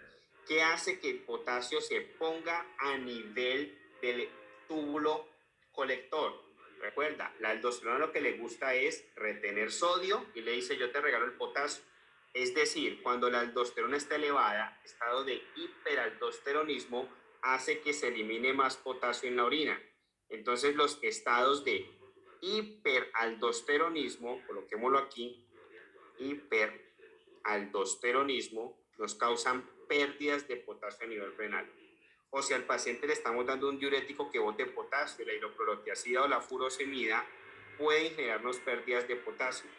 ¿Qué hace que el potasio se ponga a nivel del túbulo colector? Recuerda, la aldosterona lo que le gusta es retener sodio y le dice yo te regalo el potasio. Es decir, cuando la aldosterona está elevada, estado de hiperaldosteronismo hace que se elimine más potasio en la orina. Entonces los estados de hiperaldosteronismo, coloquémoslo aquí, hiperaldosteronismo, nos causan pérdidas de potasio a nivel renal. O si al paciente le estamos dando un diurético que bote potasio, la hidroclorotiazida o la furosemida, pueden generarnos pérdidas de potasio.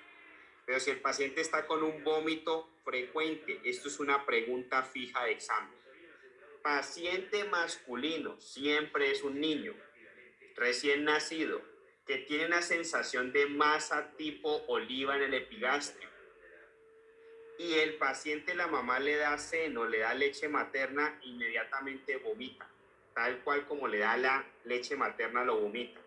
Pero si el paciente está con un vómito frecuente, esto es una pregunta fija de examen. Paciente masculino, siempre es un niño, recién nacido, que tiene una sensación de masa tipo oliva en el epigastrio, y el paciente, la mamá le da seno, le da leche materna, inmediatamente vomita, tal cual como le da la leche materna lo vomita.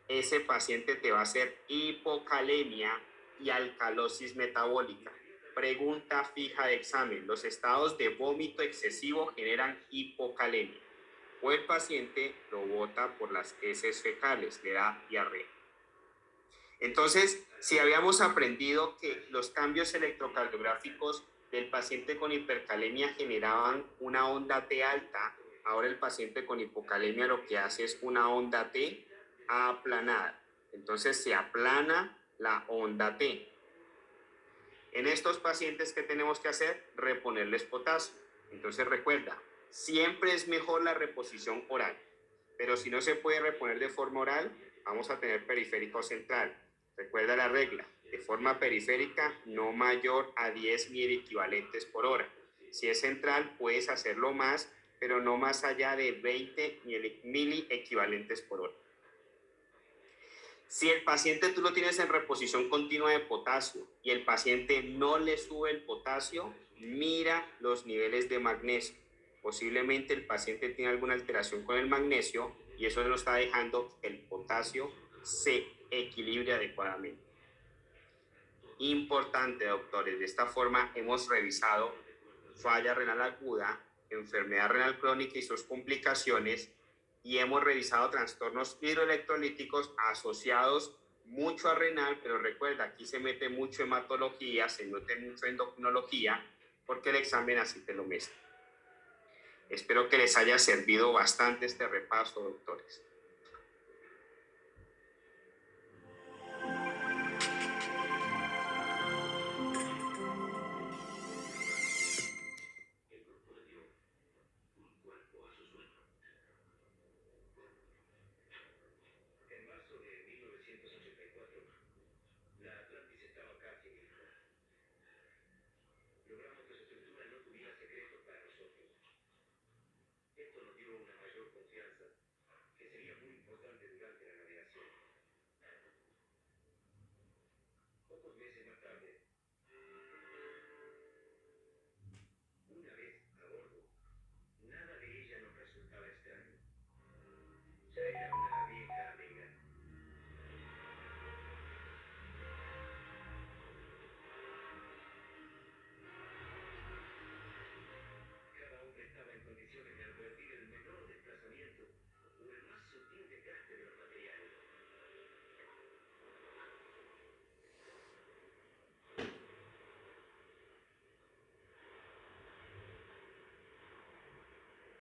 Ese paciente te va a hacer hipocalemia y alcalosis metabólica. Pregunta fija de examen: los estados de vómito excesivo generan hipocalemia, o el paciente lo bota por las heces fecales, le da diarrea. Entonces, si habíamos aprendido que los cambios electrocardiográficos del paciente con hipercalemia generaban una onda T alta, ahora el paciente con hipocalemia lo que hace es una onda T aplanada. Entonces se aplana la onda T. En estos pacientes, ¿qué tenemos que hacer? Reponerles potasio. Entonces recuerda, siempre es mejor la reposición oral, pero si no se puede reponer de forma oral, vamos a tener periférico central. Recuerda la regla, de forma periférica no mayor a 10 miliequivalentes por hora. Si es central puedes hacerlo más, pero no más allá de 20 miliequivalentes por hora. Si el paciente tú lo tienes en reposición continua de potasio y el paciente no le sube el potasio, mira los niveles de magnesio. Posiblemente el paciente tiene alguna alteración con el magnesio y eso no está dejando que el potasio se equilibre adecuadamente. Importante, doctores, de esta forma hemos revisado falla renal aguda, enfermedad renal crónica y sus complicaciones, y hemos revisado trastornos hidroelectrolíticos asociados mucho a renal, pero recuerda, aquí se mete mucho hematología, se mete mucho endocrinología, porque el examen así te lo mezcla. Espero que les haya servido bastante este repaso, doctores.